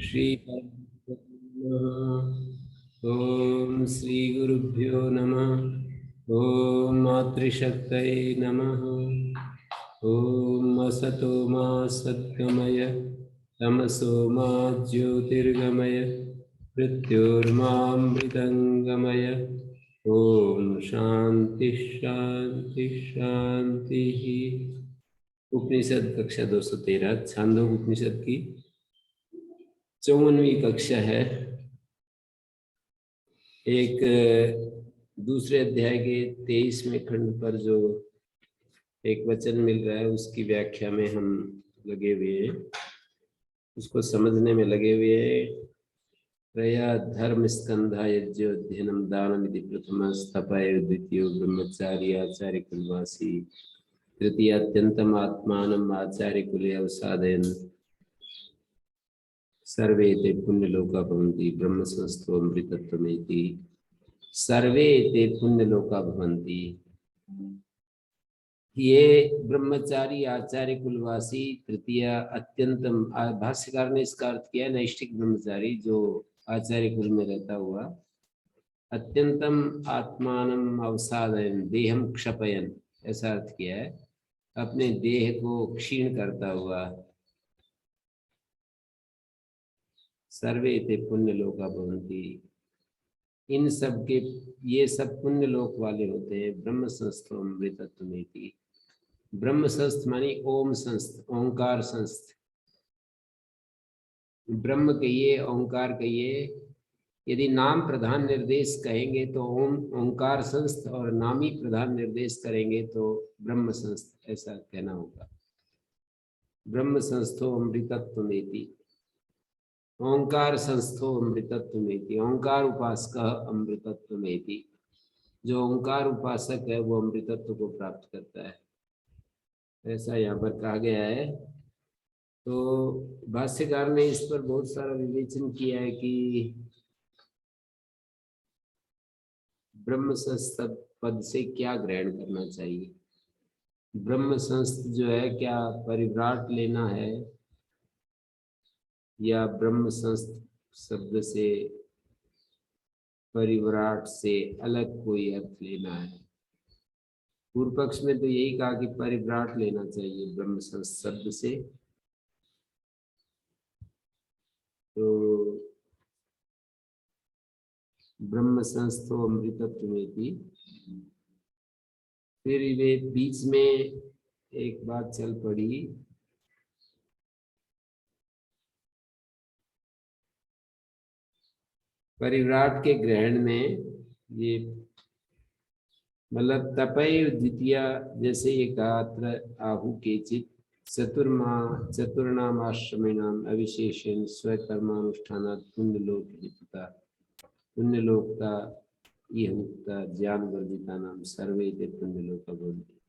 श्री ओम श्री गुरुभ्यो नमः। ओम मातृशक्तये नमः। ओम असतो मा सद्गमय तमसो मा ज्योतिर्गमय मृत्योर्मामृतंगमय। ओम शांति शांति शांति। उपनिषद कक्षा 213 छांदोग्य उपनिषद की 54वीं कक्षा है। एक दूसरे अध्याय के 23वें खंड पर जो एक वचन मिल रहा है उसकी व्याख्या में हम लगे हुए हैं, उसको समझने में लगे हुए हैं। त्रया धर्म स्कंधा यज्ञोध्ययनम दानमिति प्रथम स्थपय द्वितीय ब्रह्मचारी आचार्य कुलवासी तृतीय अत्यंतम आत्मानम आचार्य कुले अवसादयन सर्वे ते पुण्यलोका भवन्ति ब्रह्म संस्थो अमृतत्वमेति। सर्वे ते पुण्यलोका भवन्ति। ये ब्रह्मचारी आचार्य कुलवासी तृतीय अत्यंतम, भाष्यकार ने इसका अर्थ किया नैष्ठिक ब्रह्मचारी जो आचार्य कुल में रहता हुआ, अत्यंतम आत्मानम अवसादयन देहम क्षपयन, ऐसा अर्थ किया है, अपने देह को क्षीण करता हुआ। सर्वे ते पुण्य लोका भवन्ति, इन सब के ये सब पुण्य लोक वाले होते हैं। ब्रह्म संस्थो अमृतत्वमेति। ब्रह्म संस्थ मानी ओम संस्थ, ओंकार संस्थ। ब्रह्म कहिए, ओंकार कहिए। यदि नाम प्रधान निर्देश कहेंगे तो ओम ओंकार संस्थ, और नामी प्रधान निर्देश करेंगे तो ब्रह्म संस्थ, ऐसा कहना होगा। ब्रह्म संस्थो अमृतत्वमेति, ओंकार संस्थो अमृतत्वमेति। ओंकार उपासक अमृतत्वमेति, जो ओंकार उपासक है वो अमृतत्व को प्राप्त करता है, ऐसा यहाँ पर कहा गया है। तो भाष्यकार ने इस पर बहुत सारा विवेचन किया है कि ब्रह्म संस्थ पद से क्या ग्रहण करना चाहिए। ब्रह्म संस्थ जो है क्या परिव्राट लेना है या ब्रह्म संस्थ शब्द से परिव्राट से अलग कोई अर्थ लेना है। पूर्व पक्ष में तो यही कहा कि परिव्राट लेना चाहिए ब्रह्म संस्थ शब्द से। तो ब्रह्म संस्थो अमृतत्वमेति। फिर वे बीच में एक बात चल पड़ी, परिव्राट के ग्रहण में ये मतलब तपय द्वितीय, जैसे ये कहा अत्र आहु केचित चतुर्नाम आश्रमेणाम अविशेषेण स्वकर्मानुष्ठानात् पुण्यलोक हेतुता पुण्यलोकता ये उक्ता ज्ञान वर्जिता नाम सर्वे ते पुण्यलोक भवन्ति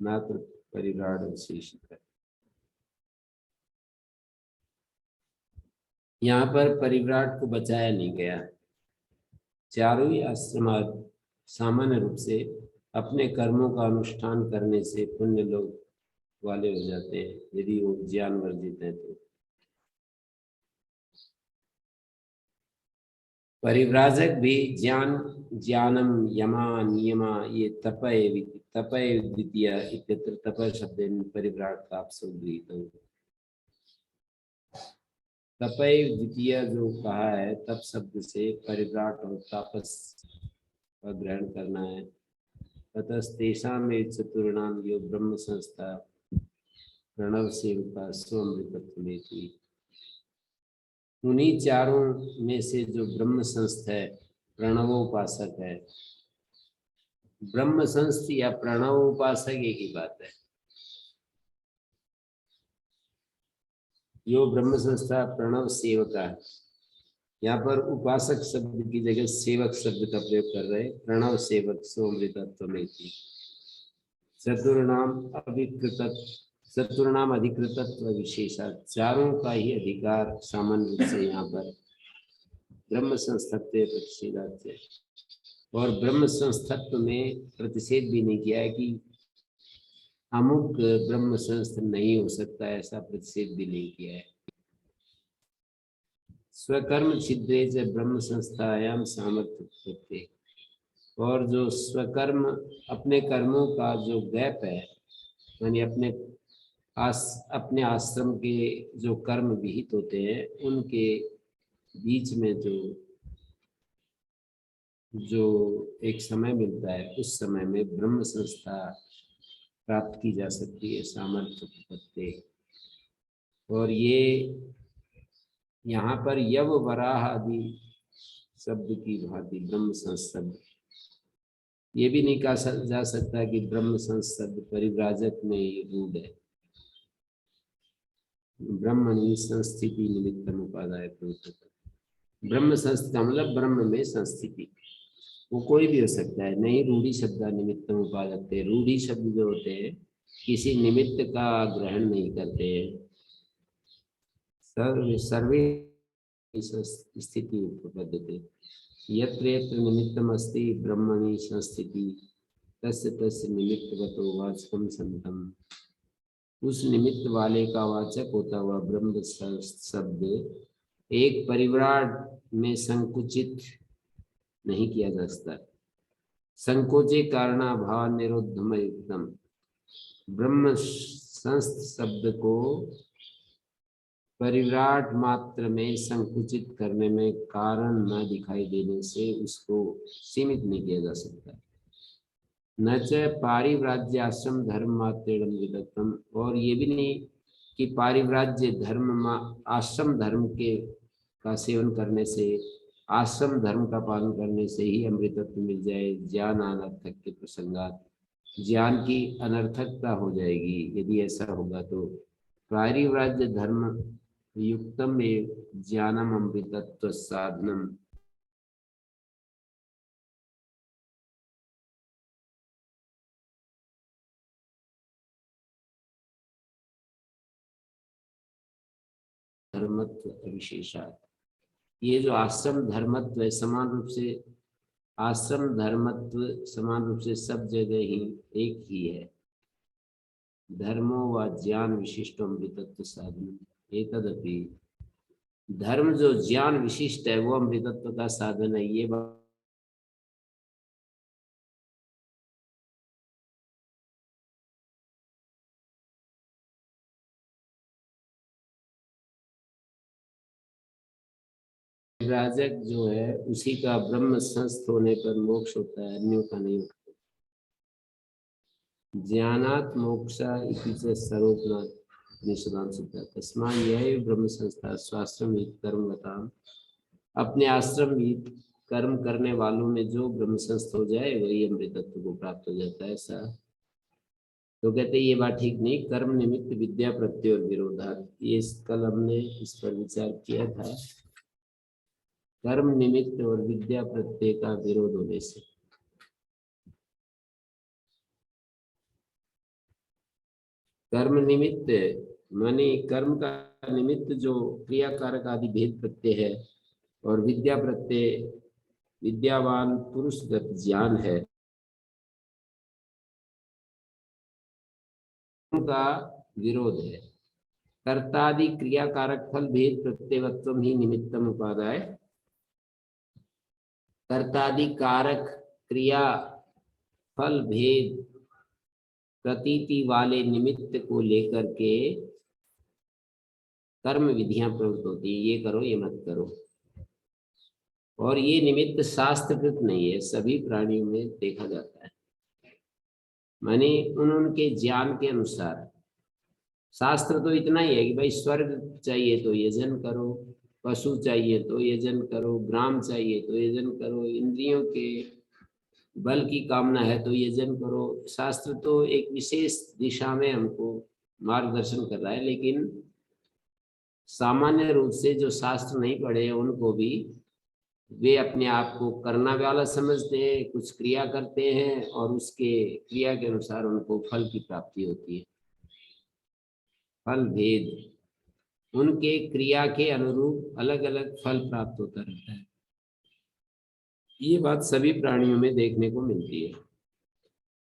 मात्र परिव्राट विशेषित। यहाँ पर परिव्राट को बचाया नहीं गया। चारों ही आश्रम सामान्य रूप से अपने कर्मों का अनुष्ठान करने से पुण्य लोग वाले हो जाते हैं, यदि वो ज्ञान वर्जित है तो। परिव्राजक भी ज्ञानम यमा नियमा ये तपय द्वितीय इत्यत्र तपय शब्द परिव्राट का गृहीत हो। तपय द्वितीय जो कहा है तप शब्द से परिव्राट और तापस का ग्रहण करना है। ततस्तेषां में चतुर्णाम यो ब्रह्म संस्था प्रणव सेवका स्वमृतत्वमेति। उन्हीं चारों में से जो ब्रह्म संस्थ है, प्रणवोपासक है। ब्रह्म संस्थ या प्रणवोपासक एक ही बात है। यो ब्रह्म संस्था प्रणव सेवका, यहाँ पर उपासक शब्द की जगह सेवक शब्द का प्रयोग कर रहे। प्रणव सेवक स्वमृतत्वमेति। चतुर्नाम अधिकृतत्व विशेषा, चारों का ही अधिकार सामान्य रूप से यहाँ पर ब्रह्म संस्थत्व प्रतिषेधार्थ है। और ब्रह्म संस्थत्व में प्रतिषेध भी नहीं किया है कि अमुक ब्रह्म संस्थ नहीं हो सकता, ऐसा प्रतिषेध भी नहीं किया है। स्वकर्म छिद्रे च ब्रह्म संस्थायाम सामर्थ्य प्रत्यय। और जो स्वकर्म अपने कर्मों का जो गैप है, यानी अपने आश्रम के जो कर्म विहित होते हैं उनके बीच में जो एक समय मिलता है, उस समय में ब्रह्म संस्था प्राप्त की जा सकती है, सामर्थ्य प्रत्यय। और ये यहाँ पर यव वराह आदि शब्द की भांति ब्रह्म संस्था, ये भी नहीं कहा जा सकता कि ब्रह्म संस्था परिव्राजक में ये रूढ़ है। ब्रह्मणि संस्थिति निमित्तम उपादाय प्रवर्तते। ब्रह्म संस्था मतलब ब्रह्म में संस्थिति, वो कोई भी हो सकता है। नहीं रूढ़ी शब्द निमित्तम उपादते, रूढ़ी शब्द जो होते हैं किसी निमित्त का ग्रहण नहीं करते हैं। सर्वे स्थिति उपपद्यते, यत्र यत्र निमित्तम अस्ति ब्रह्मणि संस्थिति तस्य तस्य निमित्तवतो वाचकम संतम। उस निमित्त वाले का वाचक होता हुआ ब्रह्म शब्द एक परिव्राट में संकुचित नहीं किया जा सकता। संकोचे कारणाभाव निरोधम। ब्रह्म संस्थ शब्द को परिव्राट मात्र में संकुचित करने में कारण न दिखाई देने से उसको सीमित नहीं किया जा सकता। न च पारिव्राज्य आश्रम धर्म मात्रेण विदग्धम, और ये भी नहीं कि पारिव्राज्य धर्म आश्रम धर्म के का सेवन करने से, आश्रम धर्म का पालन करने से ही अमृतत्व मिल जाए। ज्ञान अनर्थक के प्रसंगात, ज्ञान की अनर्थकता हो जाएगी यदि ऐसा होगा तो। पारिव्राज्य धर्म युक्तम एव ज्ञानम अमृतत्व साधनम। धर्मत्व विशेषात, ये जो आश्रम धर्मत्व है समान रूप से, आश्रम धर्मत्व समान रूप से सब जगह ही एक ही है। धर्मो व ज्ञान विशिष्ट अमृतत्व साधन एतदपि, धर्म जो ज्ञान विशिष्ट है वो अमृतत्व का साधन है। ये बात राजक जो है उसी का ब्रह्म संस्थ होने पर मोक्ष होता है, अन्यों का नहीं होता। ज्ञानात् मोक्षा इति च सर्वोपनात् निषदान सिद्धा तस्मा यह ब्रह्म संस्था स्वाश्रम कर्म बताम। अपने आश्रम भी कर्म करने वालों में जो ब्रह्म संस्थ हो जाए वही अमृतत्व को प्राप्त हो जाता है। ऐसा तो कहते ये बात ठीक नहीं। कर्म निमित्त विद्या प्रत्यय और विरोधात, ये कल हमने इस पर विचार किया था। कर्म निमित्त और विद्या प्रत्यय का विरोध होने से, कर्म निमित्त माने कर्म का निमित्त जो क्रिया कारक आदि भेद प्रत्यय है, और विद्या प्रत्यय विद्यावान पुरुषगत ज्ञान है, का विरोध है। कर्तादि क्रिया कारक फल भेद प्रत्ययत्व ही निमित्तम उपादाय। कर्तादि कारक क्रिया फल भेद प्रतीति वाले निमित्त को लेकर के कर्म विधियां प्रवृत्त होती है, ये करो ये मत करो। और ये निमित्त शास्त्रकृत नहीं है, सभी प्राणियों में देखा जाता है। माने उनके ज्ञान के अनुसार। शास्त्र तो इतना ही है कि भाई स्वर्ग चाहिए तो यजन करो, पशु चाहिए तो यजन करो, ग्राम चाहिए तो यजन करो, इंद्रियों के बल की कामना है तो यजन करो। शास्त्र तो एक विशेष दिशा में हमको मार्गदर्शन कर रहा है, लेकिन सामान्य रूप से जो शास्त्र नहीं पढ़े हैं उनको भी वे अपने आप को करना वाला समझते हैं, कुछ क्रिया करते हैं और उसके क्रिया के अनुसार उनको फल की प्राप्ति होती है। फल भेद, उनके क्रिया के अनुरूप अलग अलग फल प्राप्त होता रहता है। ये बात सभी प्राणियों में देखने को मिलती है।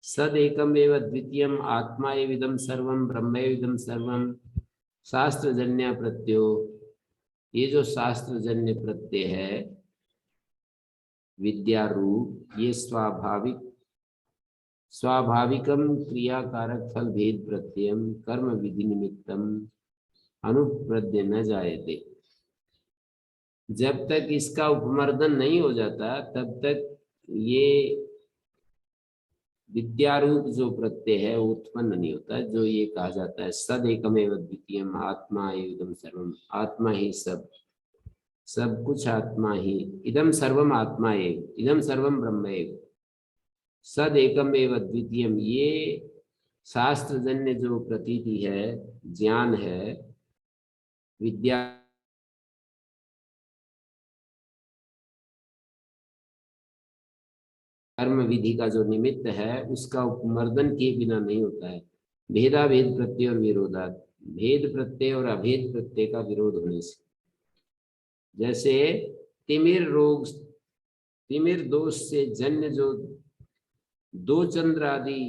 सद एकम एव द्वितीयम आत्मा एविदम सर्वम ब्रह्म एविदम सर्वम शास्त्रजन्य प्रत्यो ये जो शास्त्रजन्य प्रत्यय है विद्या रूप, ये स्वाभाविकम क्रियाकारक फल भेद प्रत्ययम कर्म विधि निमित्तम अनुप्रद्य न जायते। जब तक इसका उपमर्दन नहीं हो जाता तब तक ये विद्यारूप जो प्रत्यय है वो उत्पन्न नहीं होता। जो ये कहा जाता है सद एकमेव द्वितीयम आत्मा एवं सर्वम, आत्मा ही सब कुछ आत्मा ही, इदम सर्वम आत्मा एव, इदम सर्वम ब्रह्म एव, सद एकम एव द्वितीयम, ये शास्त्रजन्य जो प्रतीति है, ज्ञान है, विद्या कर्म विधि का जो निमित्त है उसका उपमर्दन किए बिना नहीं होता है। भेदाभेद प्रत्यय और विरोधात, भेद प्रत्यय और अभेद प्रत्यय का विरोध होने से, जैसे तिमिर रोग, तिमिर दोष से जन्य जो दो चंद्र आदि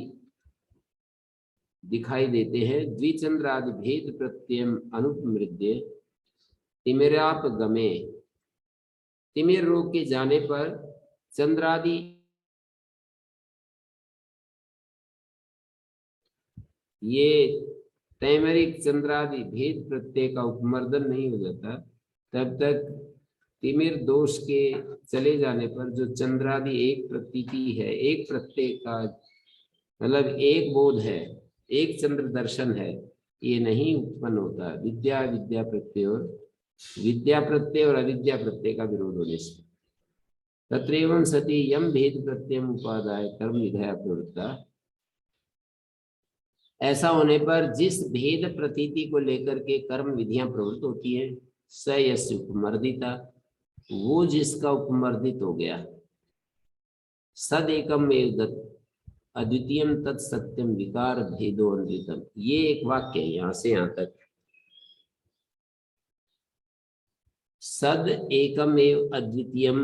दिखाई देते हैं, द्विचंद्र आदि भेद प्रत्यय अनुपमृद्य तिमिराप गमे, तिमिर रोग के जाने पर चंद्रादि, ये तैमरिक चंद्रादि भेद प्रत्यय का उपमर्दन नहीं हो जाता तब तक तिमिर दोष के चले जाने पर जो चंद्रादि एक प्रतीति है, एक प्रत्यय का मतलब एक बोध है, एक चंद्र दर्शन है, ये नहीं उत्पन्न होता। विद्या विद्या प्रत्यय और विद्या प्रत्यय और अविद्या प्रत्यय का विरोध होने से। तत्रैवं सति यम भेद प्रत्यय उपादाय कर्म विधया प्रवृत्ता, ऐसा होने पर जिस भेद प्रतीति को लेकर के कर्म विधियां प्रवृत्त होती हैं, स यस्य उपमर्दिता, वो जिसका उपमर्दित हो गया, सद एकम अद्वितीयम तत्सत्यम विकार भेदो अनृतम, ये एक वाक्य है यहां से यहां तक। सद एकम एव अद्वितीयम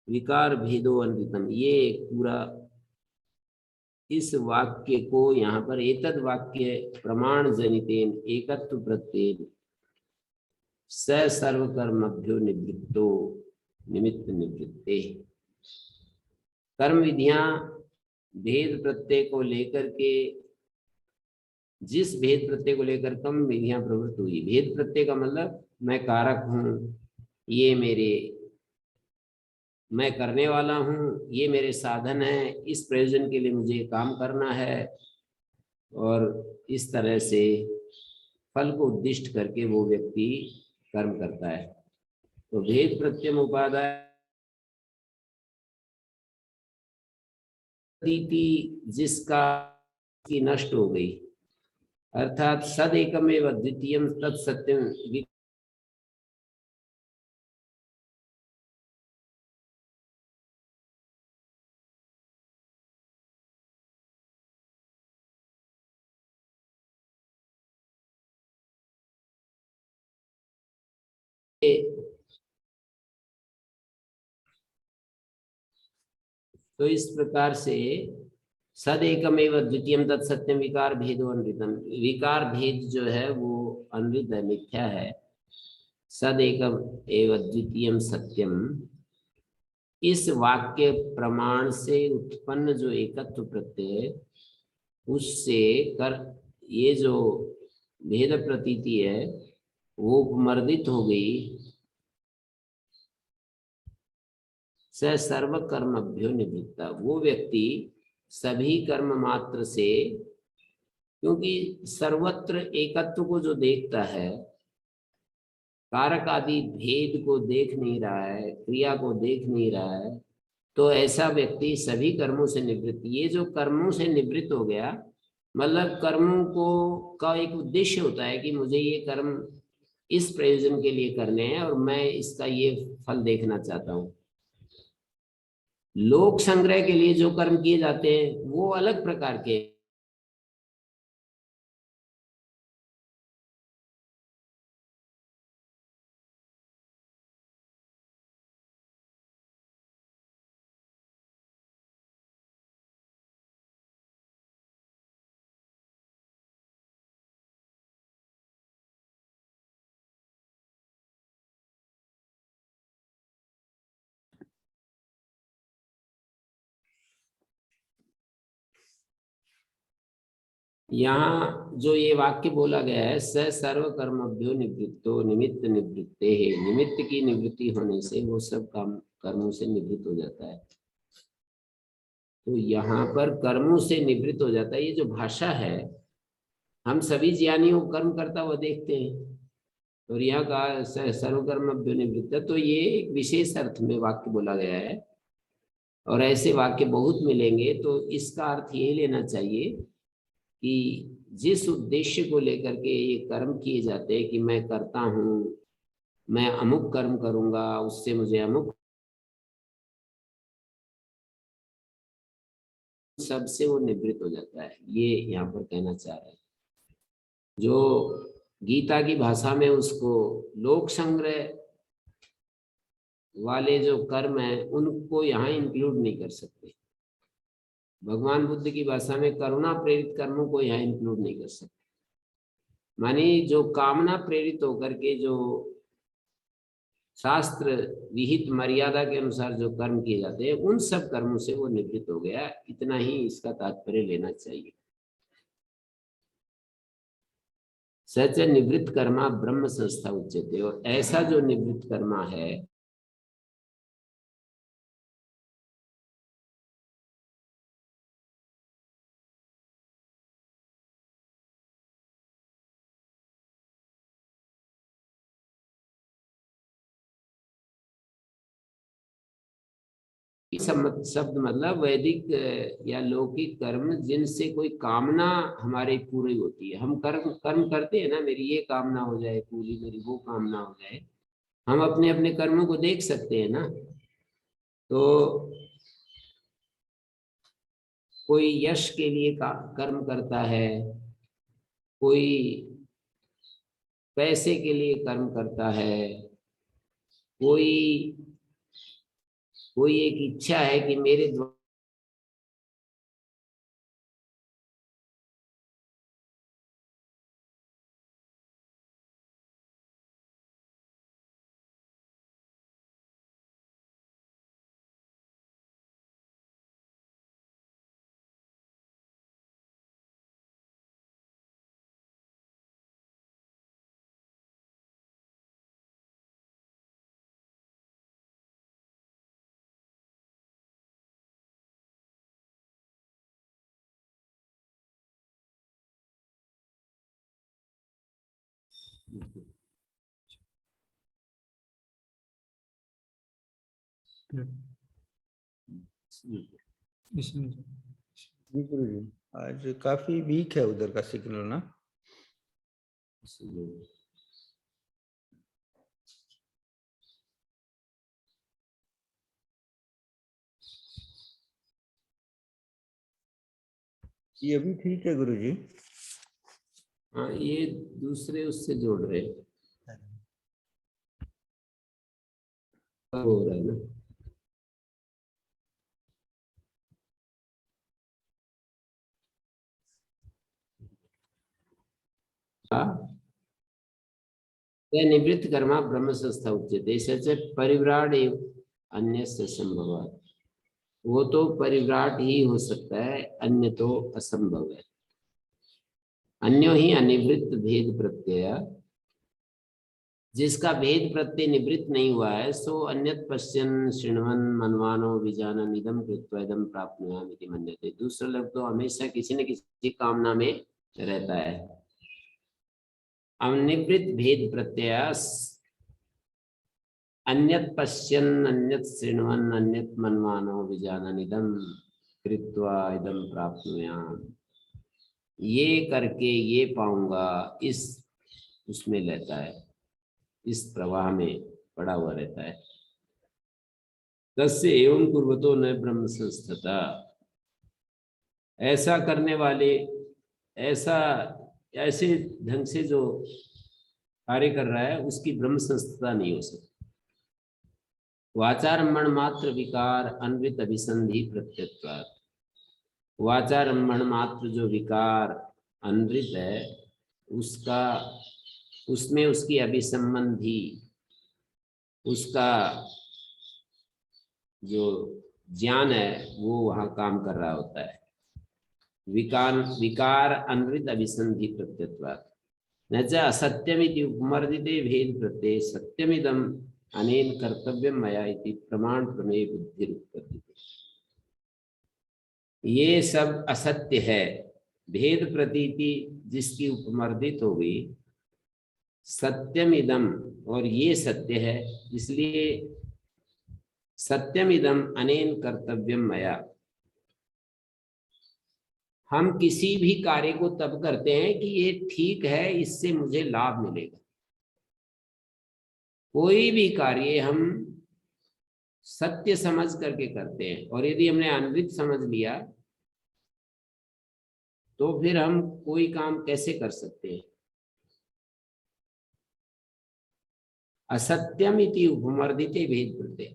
विकार भेदो अनृतम, ये एक पूरा इस वाक्य को यहाँ पर एतद वाक्य प्रमाण जनितेन एकत्व प्रत्यय स सर्वकर्मभ्यो निवृत्तो निमित्त निवृत्ते, कर्म विधियां भेद प्रत्यय को लेकर के, जिस भेद प्रत्यय को लेकर कर्म विधियां प्रवृत्त हुई, भेद प्रत्यय का मतलब मैं कारक हूं, ये मेरे, मैं करने वाला हूँ, ये मेरे साधन है, इस प्रयोजन के लिए मुझे काम करना है, और इस तरह से फल को उद्दिष्ट करके वो व्यक्ति कर्म करता है। तो भेद प्रत्यय उपादाय जिसका की नष्ट हो गई, अर्थात सद एकमेव द्वितीयम तत्सत्यम, तो इस प्रकार से सद एकमेव द्वितीयम तत्सत्यम विकार भेदो अनृतम, विकार भेद जो है वो अनृत है, मिथ्या है। सद एकम एव द्वितीयम सत्यम, इस वाक्य प्रमाण से उत्पन्न जो एकत्व प्रत्यय, उससे कर ये जो भेद प्रतीति है वो उपमर्दित हो गई। स सर्व कर्मभ्यो निवृत्ता, वो व्यक्ति सभी कर्म मात्र से, क्योंकि सर्वत्र एकत्व को जो देखता है, कारक आदि भेद को देख नहीं रहा है, क्रिया को देख नहीं रहा है, तो ऐसा व्यक्ति सभी कर्मों से निवृत्त। ये जो कर्मों से निवृत्त हो गया मतलब कर्मों को का एक उद्देश्य होता है कि मुझे ये कर्म इस प्रयोजन के लिए करने हैं और मैं इसका ये फल देखना चाहता हूँ। लोक संग्रह के लिए जो कर्म किए जाते हैं वो अलग प्रकार के यहाँ जो ये वाक्य बोला गया है, स सर्व कर्मभ्यो निवृत्तो निमित्त निवृत्ते है, निमित्त की निवृत्ति होने से वो सब काम कर्मों से निवृत्त हो जाता है। तो यहाँ पर कर्मों से निवृत्त हो जाता है, ये जो भाषा है, हम सभी ज्ञानियों को कर्म करता हुआ देखते हैं, और यहाँ का सर्वकर्मभ्यो निवृत्त, तो ये एक विशेष अर्थ में वाक्य बोला गया है, और ऐसे वाक्य बहुत मिलेंगे। तो इसका अर्थ ये लेना चाहिए कि जिस उद्देश्य को लेकर के ये कर्म किए जाते हैं कि मैं करता हूँ, मैं अमुक कर्म करूंगा, उससे मुझे अमुक, सबसे वो निवृत्त हो जाता है, ये यहाँ पर कहना चाह रहे हैं। जो गीता की भाषा में उसको लोक संग्रह वाले जो कर्म है उनको यहाँ इंक्लूड नहीं कर सकते। भगवान बुद्ध की भाषा में करुणा प्रेरित कर्मों को यहाँ इंक्लूड नहीं कर सकते। मानी जो कामना प्रेरित होकर के जो शास्त्र विहित मर्यादा के अनुसार जो कर्म किए जाते हैं, उन सब कर्मों से वो निवृत्त हो गया, इतना ही इसका तात्पर्य लेना चाहिए। सच निवृत्त कर्मा ब्रह्म संस्था उच्यते, और ऐसा जो निवृत्त कर्मा है शब्द मतलब वैदिक या लौकिक कर्म जिनसे कोई कामना हमारी पूरी होती है। हम कर्म कर्म करते हैं ना, मेरी ये कामना हो जाए पूरी, मेरी वो कामना हो जाए, हम अपने अपने कर्मों को देख सकते हैं ना। तो कोई यश के लिए कर्म करता है, कोई पैसे के लिए कर्म करता है, कोई कोई एक इच्छा है कि मेरे द्वारा जी गुरु जी, आज काफी वीक है उधर का सिग्नल ना। ये अभी ठीक है गुरु जी। हाँ, ये दूसरे उससे जोड़ रहे हो रहा है ना। निवृत्त कर्मा ब्रह्म संस्था उच्यते, सच परिव्राट अन्य से संभव, वो तो परिव्राट ही हो सकता है, अन्य तो असंभव है। अन्यो ही अनिवृत्त भेद प्रत्यय, जिसका भेद प्रत्यय निवृत्त नहीं हुआ है, सो अन्यत पश्यन शृण्वन मनवानो विजानन इदम कृत्वा इदम प्राप्नुयाम इति मन्यते। दूसरा लोग तो हमेशा किसी न किसी कामना में रहता है। अनिवृत्त भेद प्रत्यय अन्यत पश्यन अन्यत शृण्वन अन्यत मनवानो विजानन इदम कृत्वा इदम प्राप्नुयाम, ये करके ये पाऊंगा, इस उसमें रहता है, इस प्रवाह में पड़ा हुआ रहता है। तस्य एवं कुर्वतो न ब्रह्म संस्थता, ऐसा करने वाले, ऐसा ऐसे ढंग से जो कार्य कर रहा है उसकी ब्रह्म संस्थता नहीं हो सकती। वाचारम्भण मात्र विकार अन्वित अभिसंधि प्रत्यत्वात्, वाचारम्भण मात्र जो विकार अनृत है उसका, उसमें उसकी अभिसंबंधी, उसका जो ज्ञान है वो वहां काम कर रहा होता है। विकार अनृत अभिसंधि प्रत्यत्वात् न च असत्यमिति उपमर्दिते भेद प्रत्यय सत्यमिदम अनेन कर्तव्यम मया इति प्रमाण प्रमेय बुद्धि उत्पत्ति। ये सब असत्य है, भेद प्रतीति जिसकी उपमर्दित हो गई, सत्यमिदम और ये सत्य है, इसलिए सत्यमिदम अनेन कर्तव्यम मया। हम किसी भी कार्य को तब करते हैं कि ये ठीक है, इससे मुझे लाभ मिलेगा। कोई भी कार्य हम सत्य समझ करके करते हैं, और यदि हमने अनृत समझ लिया तो फिर हम कोई काम कैसे कर सकते हैं। असत्यम इति उपमर्दिते भेद प्रत्यय,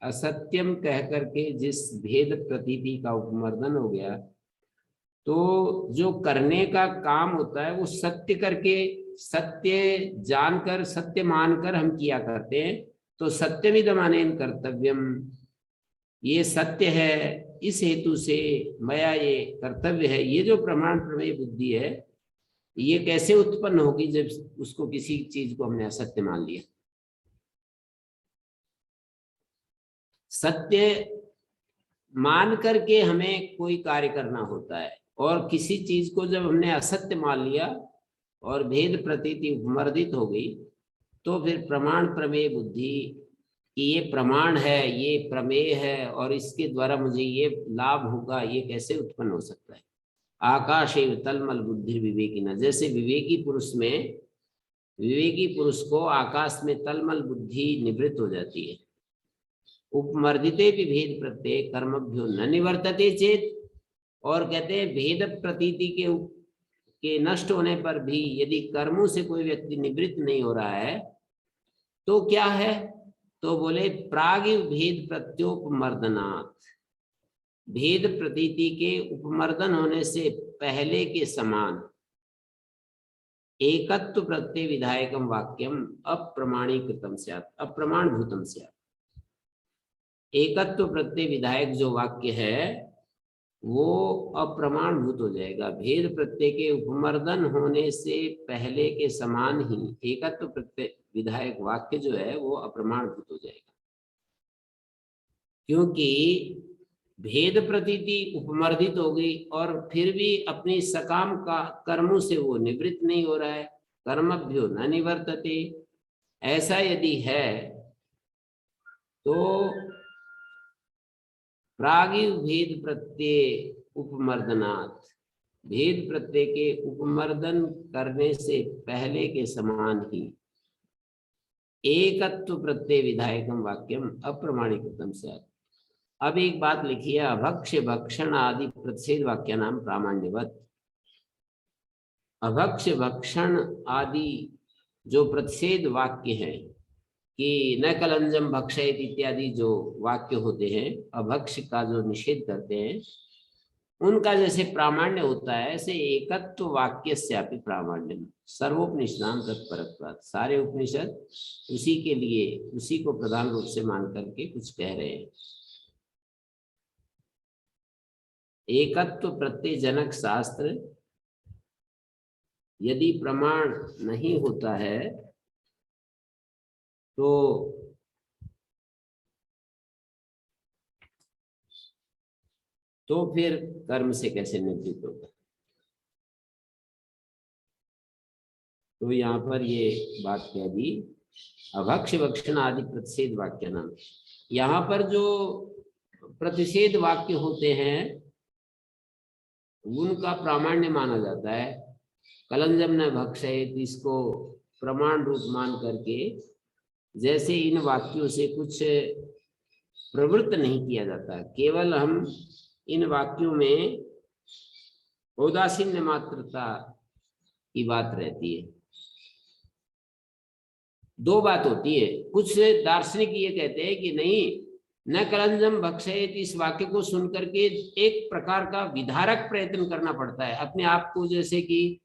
असत्यम कह करके जिस भेद प्रतीति का उपमर्दन हो गया, तो जो करने का काम होता है वो सत्य करके, सत्य जानकर, सत्य मानकर हम किया करते हैं। तो सत्यमिदम अनेन कर्तव्यम, ये सत्य है, इस हेतु से मया ये कर्तव्य है। ये जो प्रमाण प्रमेय बुद्धि है, ये कैसे उत्पन्न होगी जब उसको किसी चीज को हमने असत्य मान लिया। सत्य मान करके हमें कोई कार्य करना होता है, और किसी चीज को जब हमने असत्य मान लिया और भेद प्रतीति उपमर्दित हो गई, तो फिर प्रमाण प्रमेय बुद्धि कि ये प्रमाण है, ये प्रमेय है, और इसके द्वारा मुझे ये लाभ होगा, ये कैसे उत्पन्न हो सकता है। आकाश एव तलमल बुद्धि विवेकी न, जैसे विवेकी पुरुष को आकाश में तलमल बुद्धि निवृत्त हो जाती है। उपमर्दिते भी भेद प्रत्यय कर्मभ्यो न निवर्तते चेत, और कहते हैं भेद प्रतीति के नष्ट होने पर भी यदि कर्मों से कोई व्यक्ति निवृत्त नहीं हो रहा है तो क्या है, तो बोले प्रागिव भेद प्रत्योपमर्दनात्, भेद प्रतीति के उपमर्दन होने से पहले के समान एकत्व प्रत्यय विधायकम वाक्यम अप्रमाणीकृतम स्यात्, अप्रमाणभूतम स्यात्। एकत्व प्रत्यय विधायक जो वाक्य है वो अप्रमाणभूत हो जाएगा। भेद प्रत्यय के उपमर्दन होने से पहले के समान ही एकत्व प्रत्यय विधायक वाक्य जो है वो अप्रमाणभूत हो जाएगा, क्योंकि भेद प्रतीति उपमर्दित हो गई और फिर भी अपनी सकाम का कर्मों से वो निवृत्त नहीं हो रहा है। कर्मभ्यो न निवर्तते, ऐसा यदि है तो प्रागिव भेद प्रत्यय उपमर्दनात्, भेद प्रत्यय के उपमर्दन करने से पहले के समान ही एकत्व प्रत्यय विधायकम वाक्यम अप्रमाणीकृतम स्यात्। अब एक बात लिखिए, अभक्ष्य भक्षण आदि प्रतिषेध वाक्य नाम प्रामाण्यवत। अभक्ष्य भक्षण आदि जो प्रतिषेध वाक्य हैं कि न कलंजम भक्षयेत इत्यादि जो वाक्य होते हैं, अभक्ष्य का जो निषेध करते हैं, उनका जैसे प्रामाण्य होता है ऐसे एकत्व वाक्य से प्रामाण्य सर्वोपनिषदान तत्परत्वात्। सारे उपनिषद उसी के लिए, उसी को प्रधान रूप से मान करके कुछ कह रहे हैं। एकत्व प्रत्यय जनक शास्त्र यदि प्रमाण नहीं होता है तो फिर कर्म से कैसे निवृत्त होगा। तो यहाँ पर ये बात कह दी, अभक्ष्य भक्षण आदि प्रतिषेध वाक्य नाम। यहाँ पर जो प्रतिषेध वाक्य होते हैं उनका प्रामाण्य माना जाता है। कलंजम न भक्षयेत, इसको प्रमाण रूप मान करके जैसे इन वाक्यों से कुछ प्रवृत्त नहीं किया जाता, केवल हम इन वाक्यों में औदासीन्य मात्रता की बात रहती है। दो बात होती है, कुछ दार्शनिक ये कहते हैं कि नहीं, न कलंजम भक्षयेत, इस वाक्य को सुनकर के एक प्रकार का विधारक प्रयत्न करना पड़ता है अपने आप को, जैसे कि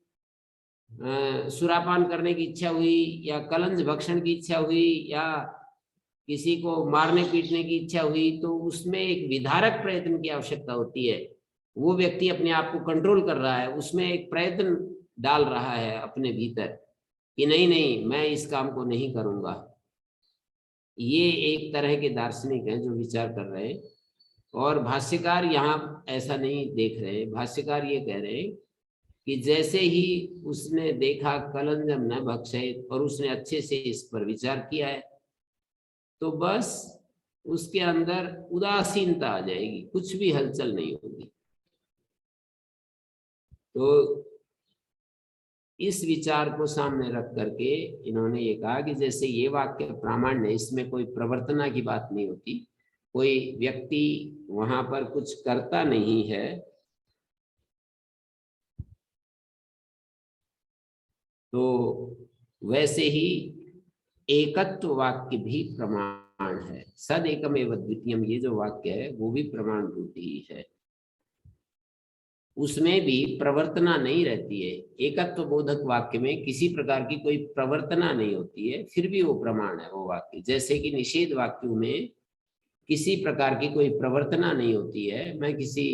सुरापान करने की इच्छा हुई या कलंज भक्षण की इच्छा हुई या किसी को मारने पीटने की इच्छा हुई, तो उसमें एक विधारक प्रयत्न की आवश्यकता होती है। वो व्यक्ति अपने आप को कंट्रोल कर रहा है, उसमें एक प्रयत्न डाल रहा है अपने भीतर कि नहीं नहीं मैं इस काम को नहीं करूंगा। ये एक तरह के दार्शनिक हैं जो विचार कर रहे हैं, और भाष्यकार यहाँ ऐसा नहीं देख रहे। भाष्यकार ये कह रहे हैं कि जैसे ही उसने देखा कलंजम न भक्षयेत और उसने अच्छे से इस पर विचार किया है, तो बस उसके अंदर उदासीनता आ जाएगी, कुछ भी हलचल नहीं होगी। तो इस विचार को सामने रख करके इन्होंने ये कहा कि जैसे ये वाक्य प्रामाण्य है, इसमें कोई प्रवर्तना की बात नहीं होती, कोई व्यक्ति वहां पर कुछ करता नहीं है, तो वैसे ही एकत्व वाक्य भी प्रमाण है। सद एकमेव द्वितीयम, ये जो वाक्य है वो भी प्रमाण रूपी ही है। उसमें भी प्रवर्तना नहीं रहती है। एकत्व बोधक वाक्य में किसी प्रकार की कोई प्रवर्तना नहीं होती है, फिर भी वो प्रमाण है वो वाक्य। जैसे कि निषेध वाक्यों में किसी प्रकार की कोई प्रवर्तना नहीं होती है। मैं किसी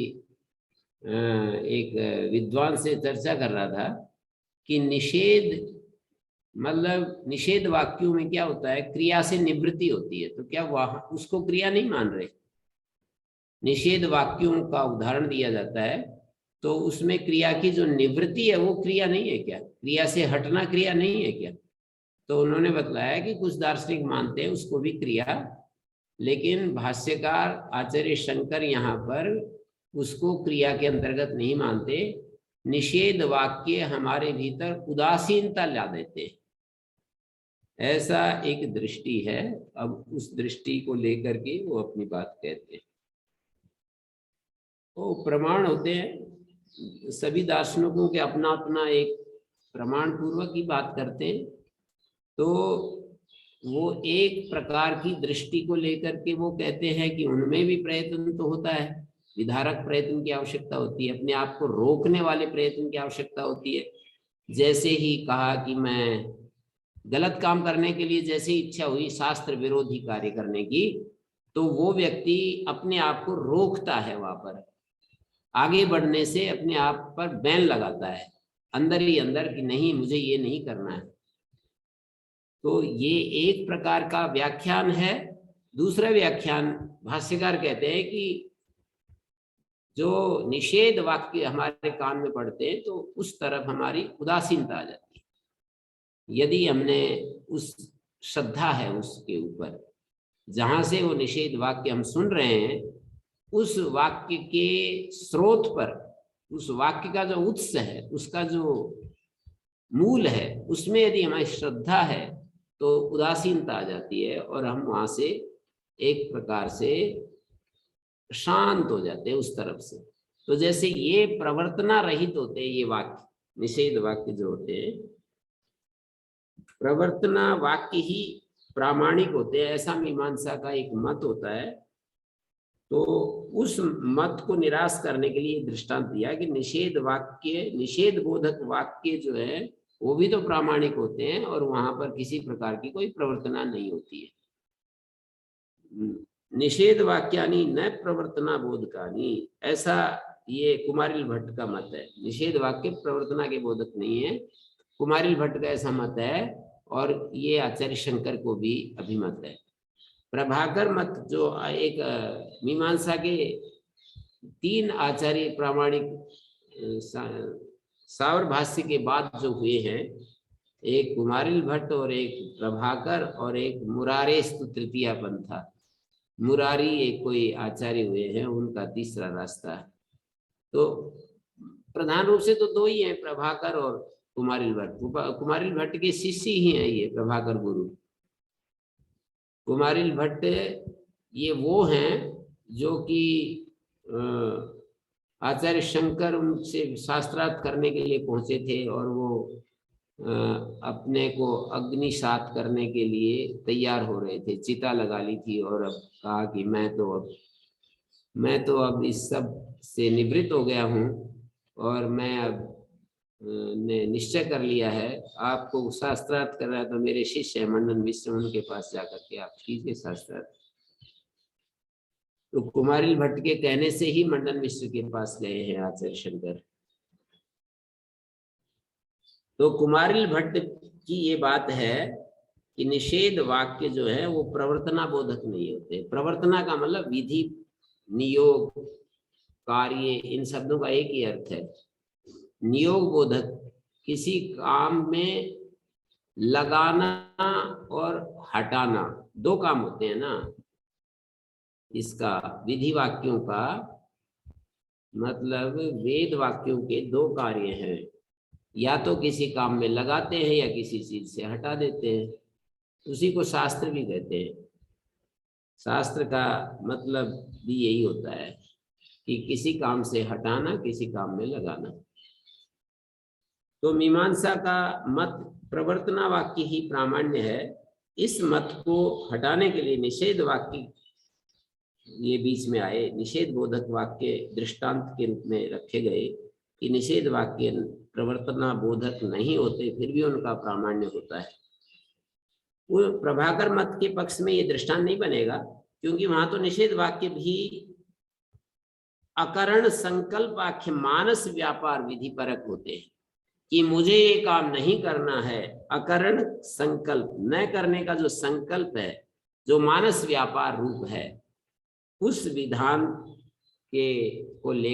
एक विद्वान से चर्चा कर रहा था कि निषेध मतलब निषेध वाक्यों में क्या होता है, क्रिया से निवृत्ति होती है, तो क्या वह उसको क्रिया नहीं मान रहे? निषेध वाक्यों का उदाहरण दिया जाता है तो उसमें क्रिया की जो निवृत्ति है वो क्रिया नहीं है क्या? क्रिया से हटना क्रिया नहीं है क्या? तो उन्होंने बतलाया कि कुछ दार्शनिक मानते हैं उसको भी क्रिया, लेकिन भाष्यकार आचार्य शंकर यहाँ पर उसको क्रिया के अंतर्गत नहीं मानते। निषेध वाक्य हमारे भीतर उदासीनता ला देते हैं, ऐसा एक दृष्टि है। अब उस दृष्टि को लेकर के वो अपनी बात कहते हैं। वो प्रमाण होते हैं, सभी दार्शनिकों के अपना अपना एक प्रमाण पूर्वक ही बात करते हैं। तो वो एक प्रकार की दृष्टि को लेकर के वो कहते हैं कि उनमें भी प्रयत्न तो होता है, विधारक प्रयत्न की आवश्यकता होती है, अपने आप को रोकने वाले प्रयत्न की आवश्यकता होती है। जैसे ही कहा कि मैं गलत काम करने के लिए जैसे ही इच्छा हुई शास्त्र विरोधी कार्य करने की, तो वो व्यक्ति अपने आप को रोकता है, वहां पर आगे बढ़ने से अपने आप पर बैन लगाता है अंदर ही अंदर कि नहीं मुझे ये नहीं करना है। तो ये एक प्रकार का व्याख्यान है। दूसरा व्याख्यान भाष्यकार कहते हैं कि जो निषेध वाक्य हमारे कान में पड़ते हैं तो उस तरफ हमारी उदासीनता आ जाती है। यदि हमने उस श्रद्धा है उसके ऊपर, जहां से वो निषेध वाक्य हम सुन रहे हैं, उस वाक्य के स्रोत पर, उस वाक्य का जो उत्स है, उसका जो मूल है, उसमें यदि हमारी श्रद्धा है तो उदासीनता आ जाती है और हम वहां से एक प्रकार से शांत हो जाते हैं उस तरफ से। तो जैसे ये प्रवर्तना रहित होते हैं, ये वाक्य निषेध वाक्य जो होते हैं, प्रवर्तना वाक्य ही प्रामाणिक होते हैं, ऐसा मीमांसा का एक मत होता है। तो उस मत को निराश करने के लिए दृष्टांत दिया कि निषेध वाक्य, निषेध बोधक वाक्य जो है वो भी तो प्रामाणिक होते हैं और वहां पर किसी प्रकार की कोई प्रवर्तना नहीं होती है। निषेध वाक्यानि न प्रवर्तना बोधकानि, ऐसा ये कुमारिल भट्ट का मत है। निषेध वाक्य प्रवर्तना के बोधक नहीं है, कुमारिल भट्ट का ऐसा मत है, और ये आचार्य शंकर को भी अभिमत है। प्रभाकर मत जो एक मीमांसा के तीन आचार्य प्रामाणिक सावर भाष्य के बाद जो हुए हैं, एक कुमारिल भट्ट और एक प्रभाकर और एक मुरारेस्तु तृतीया पंथा। मुरारी एक कोई आचार्य हुए हैं, उनका तीसरा रास्ता है। तो प्रधान रूप से तो दो ही हैं, प्रभाकर और कुमारिल भट्ट। कुमारिल भट्ट के शिष्य ही हैं ये प्रभाकर गुरु। कुमारिल भट्ट ये वो हैं जो कि आचार्य शंकर उनसे शास्त्रार्थ करने के लिए पहुंचे थे, और वो अपने को अग्निसात करने के लिए तैयार हो रहे थे, चिता लगा ली थी, और अब कहा कि मैं तो अब इस सब से निवृत्त हो गया हूँ, और मैं अब ने निश्चय कर लिया है, आपको शास्त्रार्थ कर रहा है तो मेरे शिष्य है मंडन मिश्र, उनके पास जाकर के आप कीजिए शास्त्रार्थ। तो कुमारिल भट्ट के कहने से ही मंडन मिश्र के पास गए हैं आचार्य शंकर। तो कुमारिल भट्ट की ये बात है कि निषेध वाक्य जो है वो प्रवर्तना बोधक नहीं होते। प्रवर्तना का मतलब विधि, नियोग, कार्य, इन शब्दों का एक ही अर्थ है। नियोग बोधक किसी काम में लगाना और हटाना, दो काम होते हैं ना। इसका विधि वाक्यों का मतलब वेद वाक्यों के दो कार्य हैं, या तो किसी काम में लगाते हैं या किसी चीज से हटा देते हैं। उसी को शास्त्र भी कहते हैं। शास्त्र का मतलब भी यही होता है कि किसी काम से हटाना, किसी काम में लगाना। तो मीमांसा का मत प्रवर्तना वाक्य ही प्रामाण्य है। इस मत को हटाने के लिए निषेध वाक्य ये बीच में आए। निषेध बोधक वाक्य दृष्टांत के रूप में रखे गए कि निषेध वाक्य प्रवर्तना बोधक नहीं होते, फिर भी उनका प्रामाण्य होता है। वो प्रभाकर मत के पक्ष में ये दृष्टांत नहीं बनेगा, क्योंकि वहां तो निषेध वाक्य भी अकरण संकल्प आख्य मानस व्यापार विधि परक होते हैं कि मुझे ये काम नहीं करना है। अकरण संकल्प, न करने का जो संकल्प है, जो मानस व्यापार रूप है, उस विधान के को ले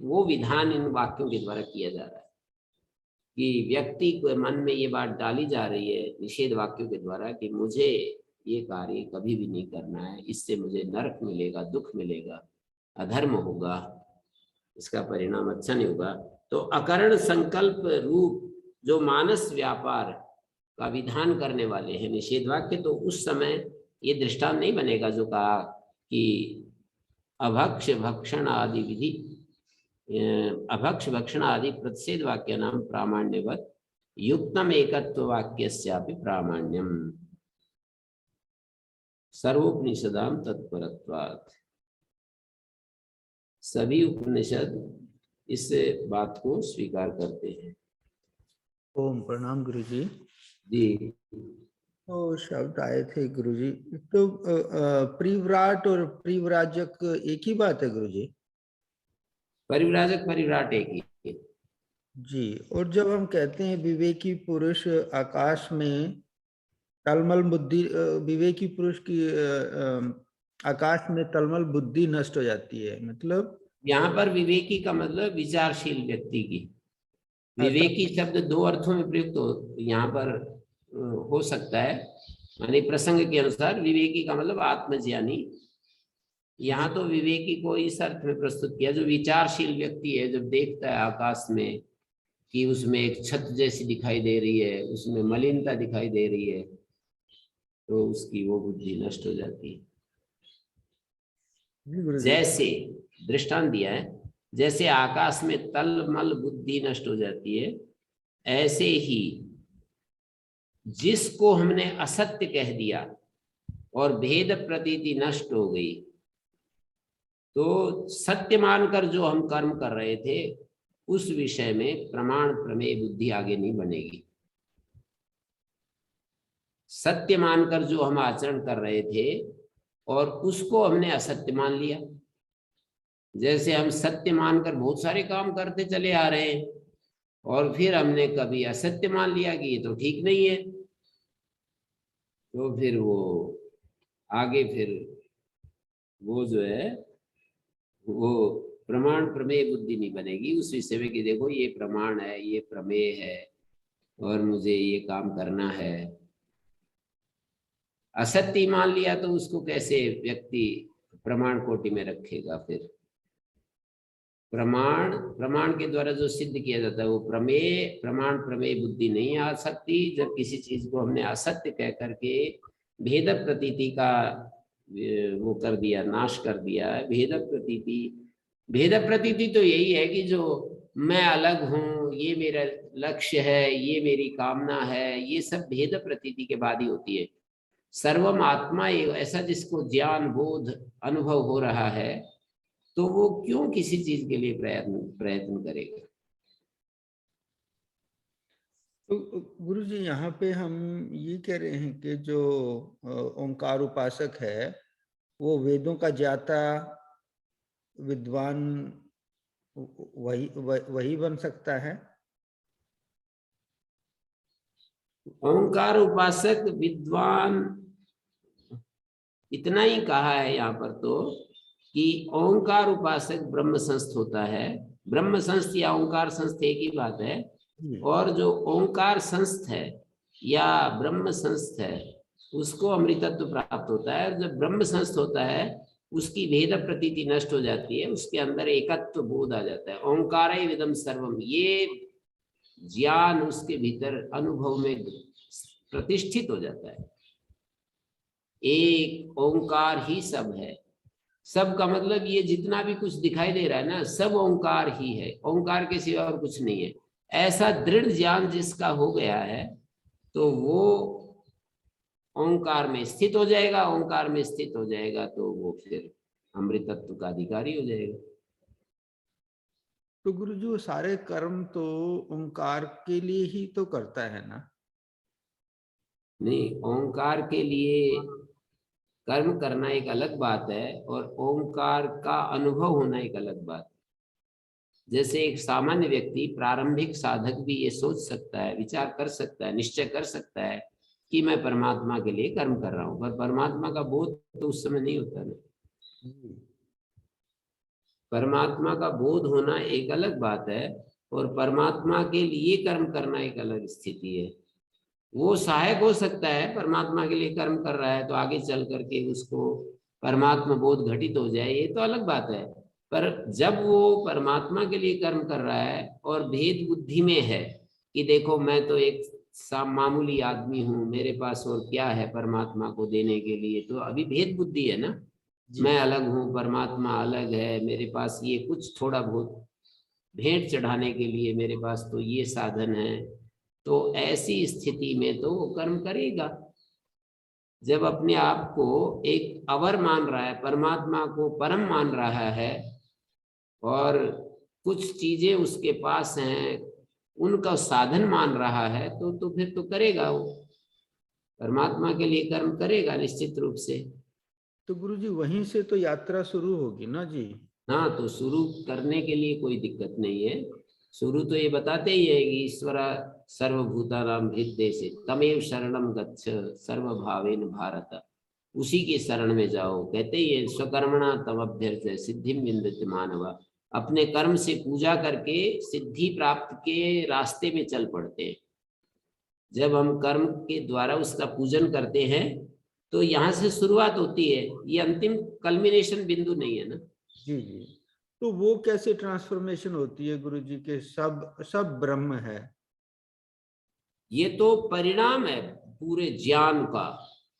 वो विधान इन वाक्यों के द्वारा किया जा रहा है कि व्यक्ति के मन में ये बात डाली जा रही है निषेध वाक्यों के द्वारा कि मुझे ये कार्य कभी भी नहीं करना है, इससे मुझे नरक मिलेगा, दुख मिलेगा, अधर्म होगा, इसका परिणाम अच्छा नहीं होगा। तो अकरण संकल्प रूप जो मानस व्यापार का विधान करने वाले हैं निषेध वाक्य, तो उस समय ये दृष्टांत नहीं बनेगा जो कहा कि अभक्ष भक्षण आदि विधि, अभक्ष भक्षण आदि प्रतिषेध वाक्य नाम प्रामाण्यवत युक्तम एकत्व वाक्यस्यापि प्रामाण्यम सर्वोपनिषदाम तत्परत्वात्। सभी उपनिषद इस बात को स्वीकार करते हैं। ओम प्रणाम गुरु जी। जी, तो शब्द आए थे गुरु जी, तो परिव्राट और परिव्राजक एक ही बात है गुरु जी? परिव्राजक परिव्राट एक ही है। जी। और जब हम कहते हैं विवेकी पुरुष आकाश में तलमल बुद्धि, विवेकी पुरुष की आकाश में तलमल बुद्धि नष्ट हो जाती है, मतलब यहाँ पर विवेकी का मतलब विचारशील व्यक्ति की। विवेकी शब्द दो अर्थों में प्रयुक्त हो यहाँ पर हो सकता है, यानी प्रसंग के अनुसार। विवेकी का मतलब आत्मज्ञानी। यहाँ तो विवेकी को इस अर्थ में प्रस्तुत किया जो विचारशील व्यक्ति है, जब देखता है आकाश में कि उसमें एक छत जैसी दिखाई दे रही है, उसमें मलिनता दिखाई दे रही है, तो उसकी वो बुद्धि नष्ट हो जाती है। जैसे दृष्टांत दिया है, जैसे आकाश में तलमल बुद्धि नष्ट हो जाती है, ऐसे ही जिसको हमने असत्य कह दिया और भेद प्रतीति नष्ट हो गई, तो सत्य मानकर जो हम कर्म कर रहे थे उस विषय में प्रमाण प्रमेय बुद्धि आगे नहीं बनेगी। सत्य मानकर जो हम आचरण कर रहे थे और उसको हमने असत्य मान लिया। जैसे हम सत्य मानकर बहुत सारे काम करते चले आ रहे हैं और फिर हमने कभी असत्य मान लिया कि ये तो ठीक नहीं है, तो फिर वो आगे फिर वो जो है वो प्रमाण प्रमेय बुद्धि नहीं बनेगी उस विषय में कि देखो ये प्रमाण है, ये प्रमेय है और मुझे ये काम करना है। असत्य मान लिया तो उसको कैसे व्यक्ति प्रमाण कोटि में रखेगा? फिर प्रमाण के द्वारा जो सिद्ध किया जाता है वो प्रमेय, प्रमाण प्रमेय बुद्धि नहीं आ सकती जब किसी चीज को हमने असत्य कह करके भेद प्रतीति का वो कर दिया, नाश कर दिया है। भेद प्रतीति तो यही है कि जो मैं अलग हूँ, ये मेरा लक्ष्य है, ये मेरी कामना है, ये सब भेद प्रतीति के बाद ही होती है। सर्वम आत्मा एव, ऐसा जिसको ज्ञान बोध अनुभव हो रहा है, तो वो क्यों किसी चीज के लिए प्रयत्न करेगा? तो गुरु जी यहाँ पे हम ये कह रहे हैं कि जो ओंकार उपासक है वो वेदों का ज्ञाता विद्वान वही बन सकता है। ओंकार उपासक विद्वान इतना ही कहा है यहाँ पर तो कि ओंकार उपासक ब्रह्म संस्थ होता है। ब्रह्म संस्थ या ओंकार संस्थ एक ही बात है। और जो ओंकार संस्थ है या ब्रह्म संस्थ है उसको अमृतत्व प्राप्त होता है। और जब ब्रह्म संस्थ होता है उसकी भेद प्रतीति नष्ट हो जाती है, उसके अंदर एकत्व बोध आ जाता है। ओंकार विदम सर्वम, ये ज्ञान उसके भीतर अनुभव में प्रतिष्ठित हो जाता है। एक ओंकार ही सब है। सब का मतलब ये जितना भी कुछ दिखाई दे रहा है ना, सब ओंकार ही है, ओंकार के सिवा और कुछ नहीं है। ऐसा दृढ़ ज्ञान जिसका हो गया है तो वो ओंकार में स्थित हो जाएगा। ओंकार में स्थित हो जाएगा तो वो फिर अमृतत्व का अधिकारी हो जाएगा। तो गुरु जी वो सारे कर्म तो ओंकार के लिए ही तो करता है ना? नहीं, ओंकार के लिए कर्म करना एक अलग बात है और ओंकार का अनुभव होना एक अलग बात है। जैसे एक सामान्य व्यक्ति, प्रारंभिक साधक भी ये सोच सकता है, विचार कर सकता है, निश्चय कर सकता है कि मैं परमात्मा के लिए कर्म कर रहा हूं, पर परमात्मा का बोध तो उस समय नहीं होता ना। परमात्मा का बोध होना एक अलग बात है और परमात्मा के लिए कर्म करना एक अलग स्थिति है। वो सहायक हो सकता है, परमात्मा के लिए कर्म कर रहा है तो आगे चल करके उसको परमात्मा बोध घटित हो जाए, ये तो अलग बात है। पर जब वो परमात्मा के लिए कर्म कर रहा है और भेद बुद्धि में है कि देखो मैं तो एक मामूली आदमी हूँ, मेरे पास और क्या है परमात्मा को देने के लिए, तो अभी भेद बुद्धि है ना। मैं अलग हूँ, परमात्मा अलग है, मेरे पास ये कुछ थोड़ा बहुत भेंट चढ़ाने के लिए मेरे पास तो ये साधन है। तो ऐसी स्थिति में तो वो कर्म करेगा। जब अपने आप को एक अवर मान रहा है, परमात्मा को परम मान रहा है और कुछ चीजें उसके पास हैं उनका साधन मान रहा है तो फिर तो करेगा, वो परमात्मा के लिए कर्म करेगा निश्चित रूप से। तो गुरु जी वहीं से तो यात्रा शुरू होगी ना जी? हाँ, तो शुरू करने के लिए कोई दिक्कत नहीं है। शुरू तो ये बताते ही है कि ईश्वर सर्वभूतानां हृदय से तमेव शरणम गच्छ सर्वभावेन भारत, उसी के शरण में जाओ। कहते ही है स्वकर्मणा तम अभ्यर्थ सिद्धिम विन्दति मानव, अपने कर्म से पूजा करके सिद्धि प्राप्त के रास्ते में चल पड़ते हैं। जब हम कर्म के द्वारा उसका पूजन करते हैं तो यहाँ से शुरुआत होती है, ये अंतिम कल्मिनेशन बिंदु नहीं है ना। जी जी। तो वो कैसे ट्रांसफॉर्मेशन होती है गुरु जी के सब सब ब्रह्म है? ये तो परिणाम है पूरे ज्ञान का।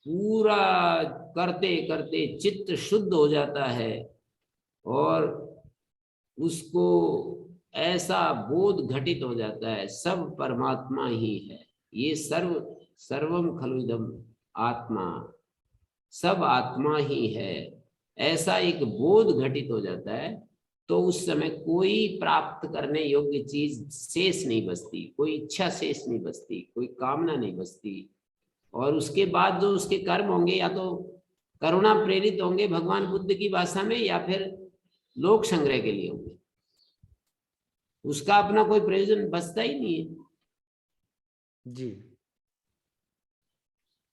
पूरा करते करते चित्त शुद्ध हो जाता है और उसको ऐसा बोध घटित हो जाता है सब परमात्मा ही है। ये सर्वम खलु इदं आत्मा, सब आत्मा ही है, ऐसा एक बोध घटित हो जाता है। तो उस समय कोई प्राप्त करने योग्य चीज शेष नहीं बचती, कोई इच्छा शेष नहीं बचती, कोई कामना नहीं बचती। और उसके बाद जो उसके कर्म होंगे या तो करुणा प्रेरित होंगे भगवान बुद्ध की भाषा में, या फिर लोक संग्रह के लिए होंगे, उसका अपना कोई प्रयोजन बचता ही नहीं है। जी।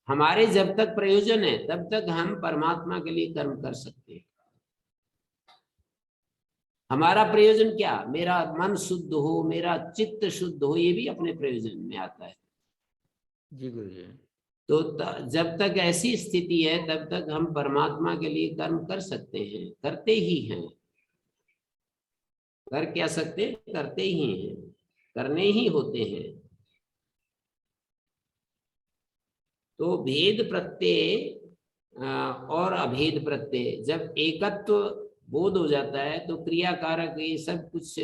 हमारे जब तक प्रयोजन है तब तक हम परमात्मा के लिए कर्म कर सकते हैं। हमारा प्रयोजन क्या, मेरा मन शुद्ध हो, मेरा चित्त शुद्ध हो, ये भी अपने प्रयोजन में आता है। जी गुरु जी। तो जब तक ऐसी स्थिति है तब तक हम परमात्मा के लिए कर्म कर सकते हैं, करते ही हैं। कर क्या सकते, करते ही हैं, करने ही होते हैं। तो भेद प्रत्यय और अभेद प्रत्यय जब एकत्व बोध हो जाता है तो क्रिया कारक ये सब कुछ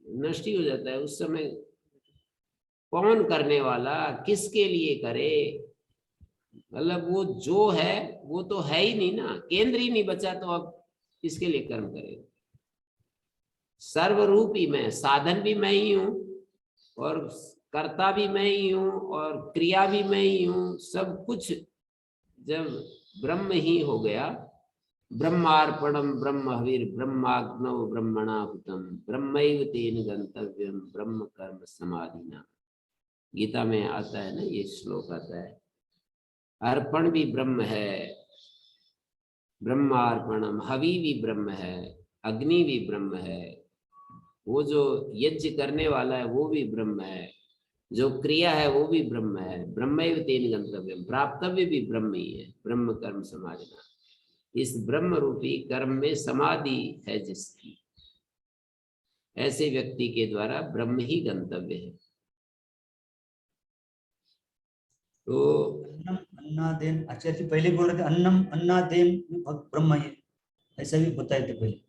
नष्ट ही हो जाता है। उस समय कौन करने वाला, किसके लिए करे, मतलब वो जो है वो तो है ही नहीं ना, केंद्र ही नहीं बचा, तो अब किसके लिए कर्म करेगा। सर्वरूप ही मैं, साधन भी मैं ही हूं और कर्ता भी मैं ही हूं और क्रिया भी मैं ही हूं। सब कुछ जब ब्रह्म ही हो गया ब्रह्मार्पणम ब्रह्म हविर ब्रह्माग्नौ ब्रह्मणाहुतम ब्रह्मैव तेन गंतव्यम ब्रह्म कर्म समाधिना। गीता में आता है ना, ये श्लोक आता है। अर्पण भी ब्रह्म है, ब्रह्मार्पणम, हवि भी ब्रह्म है, अग्नि भी ब्रह्म है, वो जो यज्ञ करने वाला है वो भी ब्रह्म है, जो क्रिया है वो भी ब्रह्म है। ब्रह्मैव तेन गंतव्यम, प्राप्तव्य भी ब्रह्म ही है। ब्रह्म कर्म समाधिना, इस ब्रह्म रूपी कर्म में समाधि है जिसकी, ऐसे व्यक्ति के द्वारा ब्रह्म ही गंतव्य है। तो अन्नम अन्नादेन, आचार्य जी पहले बोल रहे थे अन्नम अन्नादेन ब्रह्म है, ऐसा भी बताए थे पहले।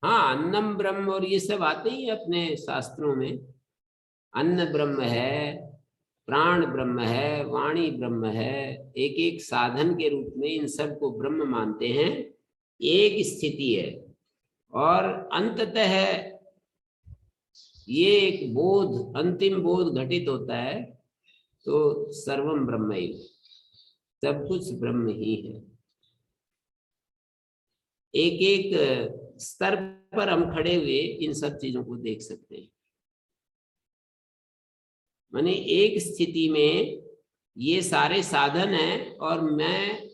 हाँ, अन्नम ब्रह्म और ये सब आते ही अपने शास्त्रों में। अन्न ब्रह्म है, प्राण ब्रह्म है, वाणी ब्रह्म है, एक एक साधन के रूप में इन सब को ब्रह्म मानते हैं। एक स्थिति है और अंततः ये एक बोध, अंतिम बोध घटित होता है तो सर्वम ब्रह्म ही, सब कुछ ब्रह्म ही है। एक एक स्तर पर हम खड़े हुए इन सब चीजों को देख सकते हैं। माने एक स्थिति में ये सारे साधन हैं और मैं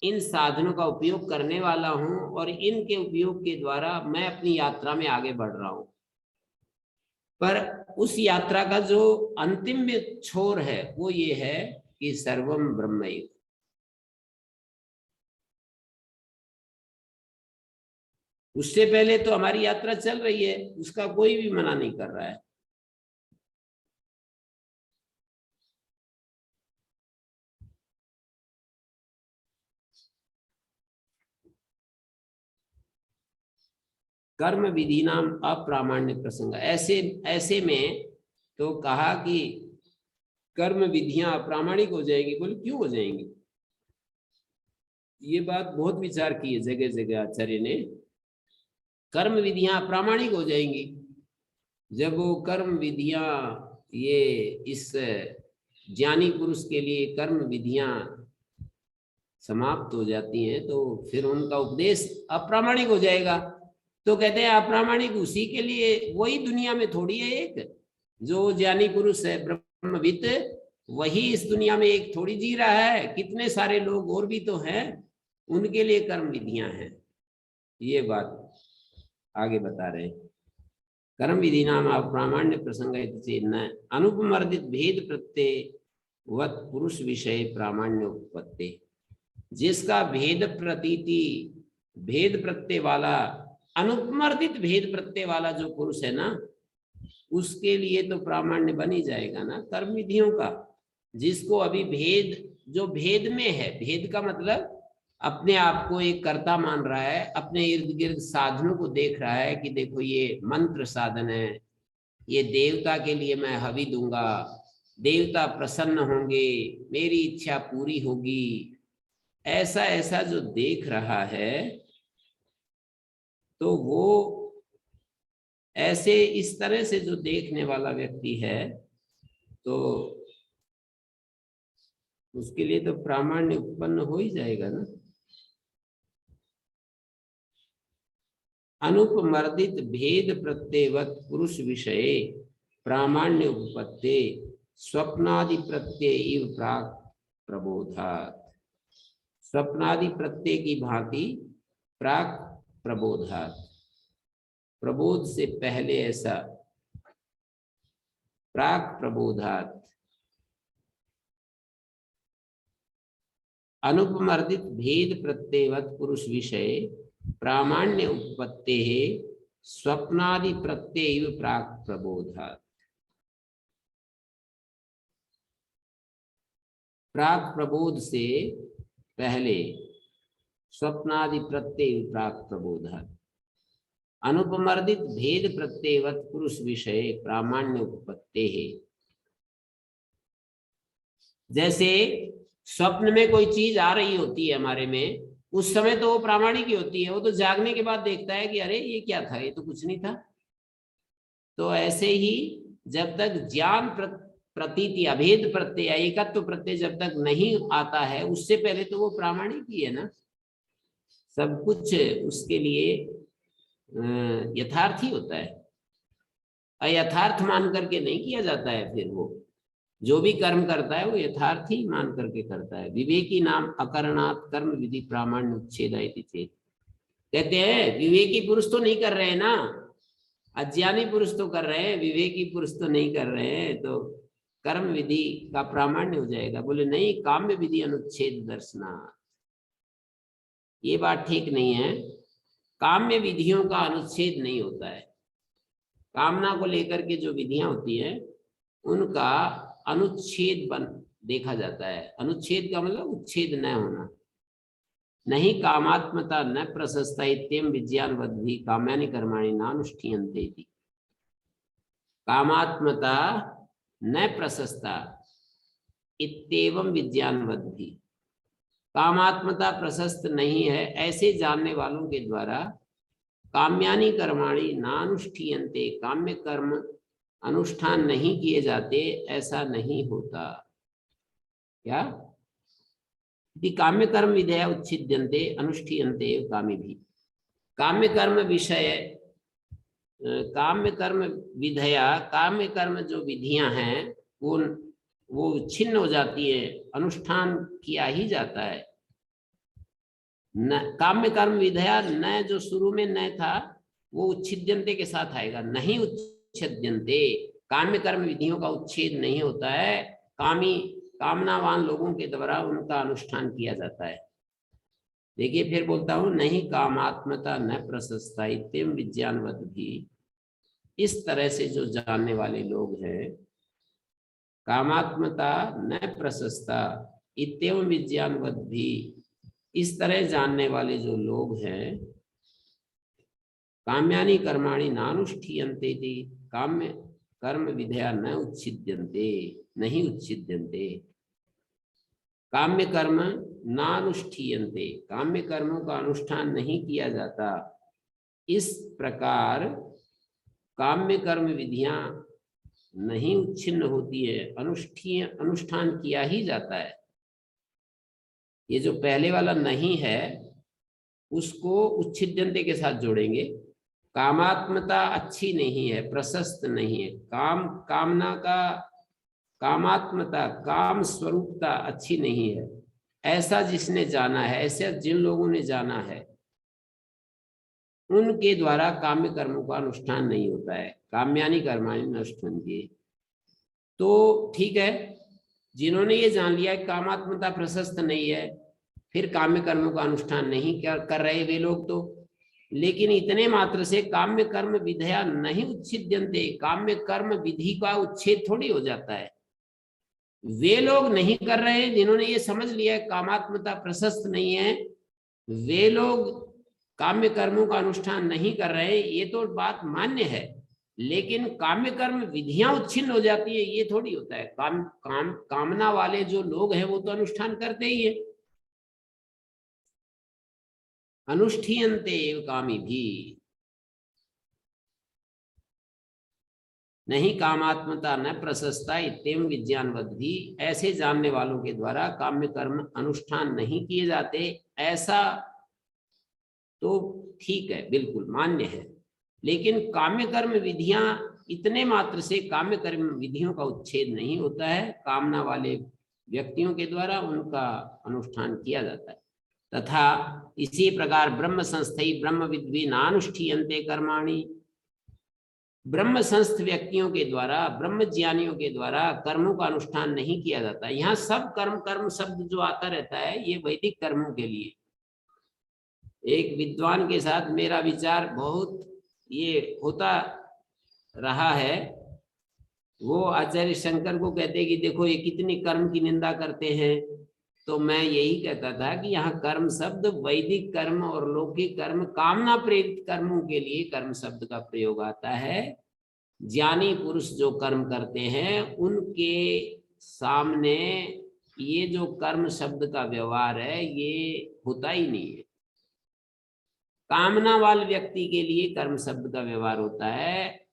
इन साधनों का उपयोग करने वाला हूं और इनके उपयोग के द्वारा मैं अपनी यात्रा में आगे बढ़ रहा हूं। पर उस यात्रा का जो अंतिम छोर है वो ये है कि सर्वम ब्रह्मैव। उससे पहले तो हमारी यात्रा चल रही है, उसका कोई भी मना नहीं कर रहा है। कर्म विधि नाम अप्रामाण्य प्रसंग, ऐसे में तो कहा कि कर्म विधियां अप्रामाणिक हो जाएंगी। बोले क्यों हो जाएंगी? ये बात बहुत विचार की है जगह जगह आचार्य ने। कर्म विधियां अप्रामाणिक हो जाएंगी जब वो कर्म विधियां, ये इस ज्ञानी पुरुष के लिए कर्म विधियां समाप्त हो जाती हैं तो फिर उनका उपदेश अप्रामाणिक हो जाएगा। तो कहते हैं अप्रामाणिक उसी के लिए, वही दुनिया में थोड़ी है एक जो ज्ञानी पुरुष है ब्रह्मविद, वही इस दुनिया में एक थोड़ी जी रहा है, कितने सारे लोग और भी तो हैं, उनके लिए कर्म विधियां हैं। ये बात आगे बता रहे हैं। कर्म विधि नाम अप्रामाण्य प्रसंग अनुपमर्दित भेद प्रत्यय वत पुरुष विषय प्रामाण्य उत्पत्ति। जिसका भेद प्रतीति, भेद प्रत्यय वाला, अनुपमर्दित भेद प्रत्यय वाला जो पुरुष है ना, उसके लिए तो प्रामाण्य बन ही जाएगा ना कर्म विधियों का। जिसको अभी भेद, जो भेद में है, भेद का मतलब अपने आप को एक कर्ता मान रहा है, अपने इर्द गिर्द साधनों को देख रहा है कि देखो ये मंत्र साधन है, ये देवता के लिए मैं हवि दूंगा, देवता प्रसन्न होंगे, मेरी इच्छा पूरी होगी, ऐसा ऐसा जो देख रहा है, तो वो ऐसे इस तरह से जो देखने वाला व्यक्ति है तो उसके लिए तो प्रामाण्य उत्पन्न हो ही जाएगा ना। अनुपमर्दित भेद प्रत्ययवत पुरुष विषय प्रामाण्य उपपत्ति स्वप्नादि प्रत्यय इव प्राक प्रबोधात्। स्वप्नादि प्रत्यय की भांति प्राक प्रबोधात्, प्रबोध से पहले ऐसा, प्राक प्रबोधात्। अनुपमर्दित भेद प्रत्ययवत पुरुष विषय प्रामाण्य उत्पत्ति है स्वप्नादि प्रत्यय प्राक प्रबोधात्। प्राक प्रबोध से पहले स्वप्नादि प्रत्यय प्राक प्रबोधात्। अनुपमर्दित भेद प्रत्ययवत पुरुष विषय प्रामाण्य उत्पत्ति है। जैसे स्वप्न में कोई चीज आ रही होती है हमारे में, उस समय तो वो प्रामाणिक ही होती है, वो तो जागने के बाद देखता है कि अरे ये क्या था, ये तो कुछ नहीं था। तो ऐसे ही जब तक ज्ञान प्रतीति, अभेद प्रत्यय, एकत्व प्रत्यय जब तक नहीं आता है, उससे पहले तो वो प्रामाणिक ही है ना। सब कुछ उसके लिए यथार्थ ही होता है, अयथार्थ मान करके नहीं किया जाता है। फिर वो जो भी कर्म करता है वो यथार्थ ही मान करके करता है। विवेकी नाम अकरणात् कर्म विधि प्रामाण्य उच्छेदयति चेत्। कहते हैं विवेकी पुरुष तो नहीं कर रहे हैं ना, अज्ञानी पुरुष तो कर रहे हैं, विवेकी पुरुष तो नहीं कर रहे हैं, तो कर्म विधि का प्रामाण्य हो जाएगा। बोले नहीं, काम्य विधि अनुच्छेद दर्शनात्, ये बात ठीक नहीं है। काम्य विधियों का अनुच्छेद नहीं होता है। कामना को लेकर के जो विधियां होती हैं उनका अनुच्छेद बन देखा जाता है। अनुच्छेद का मतलब उच्छेद न होना। नहीं कामात्मता न प्रशस्ता इत्येवं विज्ञानवद्भिः काम्यानि कर्माणि नानुष्ठीयन्ते इति। कामात्मता न प्रशस्ता इत्येवं विज्ञानवद्भिः, कामात्मता प्रशस्त नहीं है ऐसे जानने वालों के द्वारा काम्यानि कर्माणि नानुष्ठीयन्ते, काम्य कर्म अनुष्ठान नहीं किए जाते, ऐसा नहीं होता। क्या? काम्य कर्म विधेया उच्छिद्यन्ते अनुष्ठीयन्ते कामी भी। काम्य कर्म विषय, काम्य कर्म विधेया, काम्य कर्म जो विधियां हैं वो छिन्न हो जाती है, अनुष्ठान किया ही जाता है। न काम्य कर्म विधेया, न जो शुरू में न था वो उच्छिद्यन्ते के साथ आएगा। नहीं उच्छिद्यन्ते, काम्य कर्म विधियों का उच्छेद नहीं होता है, कामनावान लोगों के द्वारा उनका अनुष्ठान किया जाता है। देखिए फिर बोलता हूं, नहीं कामात्मता न प्रशस्ता इत्येवं विज्ञानवद्भिः। इस तरह से जो जानने वाले लोग हैं, कामात्मता न प्रशस्ता इत्येवं विज्ञानवद्भिः, इस तरह जानने वाले जो लोग हैं, काम्यानि कर्माणि नानुष्ठीयन्ते इति, काम्य कर्म विधेया न उच्छिद्यन्ते, नहीं उच्छिद्यन्ते। काम्य कर्म नानुष्ठीयन्ते, काम्य कर्मों का अनुष्ठान नहीं किया जाता। इस प्रकार काम्य कर्म विधियां नहीं उच्छिन्न होती है, अनुष्ठान किया ही जाता है। ये जो पहले वाला नहीं है उसको उच्छिद्यन्ते के साथ जोड़ेंगे। कामात्मता अच्छी नहीं है, प्रशस्त नहीं है, कामना का कामात्मता, काम स्वरूपता अच्छी नहीं है, ऐसा जिसने जाना है, ऐसे जिन लोगों ने जाना है, उनके द्वारा काम्य कर्मों का अनुष्ठान नहीं होता है। काम्यानि कर्माणि नष्ठन्ते। तो ठीक है, जिन्होंने ये जान लिया कि कामात्मता प्रशस्त नहीं है, फिर काम्य कर्मों का अनुष्ठान नहीं कर रहे वे लोग, तो लेकिन इतने मात्र से काम्य कर्म विधया नहीं उच्छिद्यन्ते, काम्य कर्म विधि का उच्छेद थोड़ी हो जाता है। वे लोग नहीं कर रहे जिन्होंने ये समझ लिया कामात्मता प्रशस्त नहीं है, वे लोग काम्य कर्मों का अनुष्ठान नहीं कर रहे, ये तो बात मान्य है। लेकिन काम्य कर्म विधियां उच्छिन्न हो जाती है, ये थोड़ी होता है। कामना वाले जो लोग हैं वो तो अनुष्ठान करते ही है। अनुष्ठीयन्ते एव कामी भी। नहीं कामात्मता न प्रशस्ता इत्येवं विज्ञानवद्भिः, ऐसे जानने वालों के द्वारा काम्य कर्म अनुष्ठान नहीं किए जाते, ऐसा तो ठीक है, बिल्कुल मान्य है। लेकिन काम्य कर्म विधियां, इतने मात्र से काम्य कर्म विधियों का उच्छेद नहीं होता है, कामना वाले व्यक्तियों के द्वारा उनका अनुष्ठान किया जाता है। तथा इसी प्रकार ब्रह्म संस्थै ब्रह्मविद्भिः नानुष्ठीयन्ते कर्माणि, ब्रह्म संस्थ व्यक्तियों के द्वारा, ब्रह्म ज्ञानियों के द्वारा कर्मों का अनुष्ठान नहीं किया जाता। यहाँ सब कर्म शब्द जो आता रहता है ये वैदिक कर्मों के लिए। एक विद्वान के साथ मेरा विचार बहुत ये होता रहा है, वो आचार्य शंकर को कहते हैं कि देखो ये कितनी कर्म की निंदा करते हैं, तो मैं यही कहता था कि यहाँ कर्म शब्द वैदिक कर्म और लौकिक कर्म, कामना प्रेरित कर्मों के लिए कर्म शब्द का प्रयोग आता है। ज्ञानी पुरुष जो कर्म करते हैं उनके सामने ये जो कर्म शब्द का व्यवहार है ये होता ही नहीं है। कामना वाले व्यक्ति के लिए कर्म शब्द का व्यवहार होता है,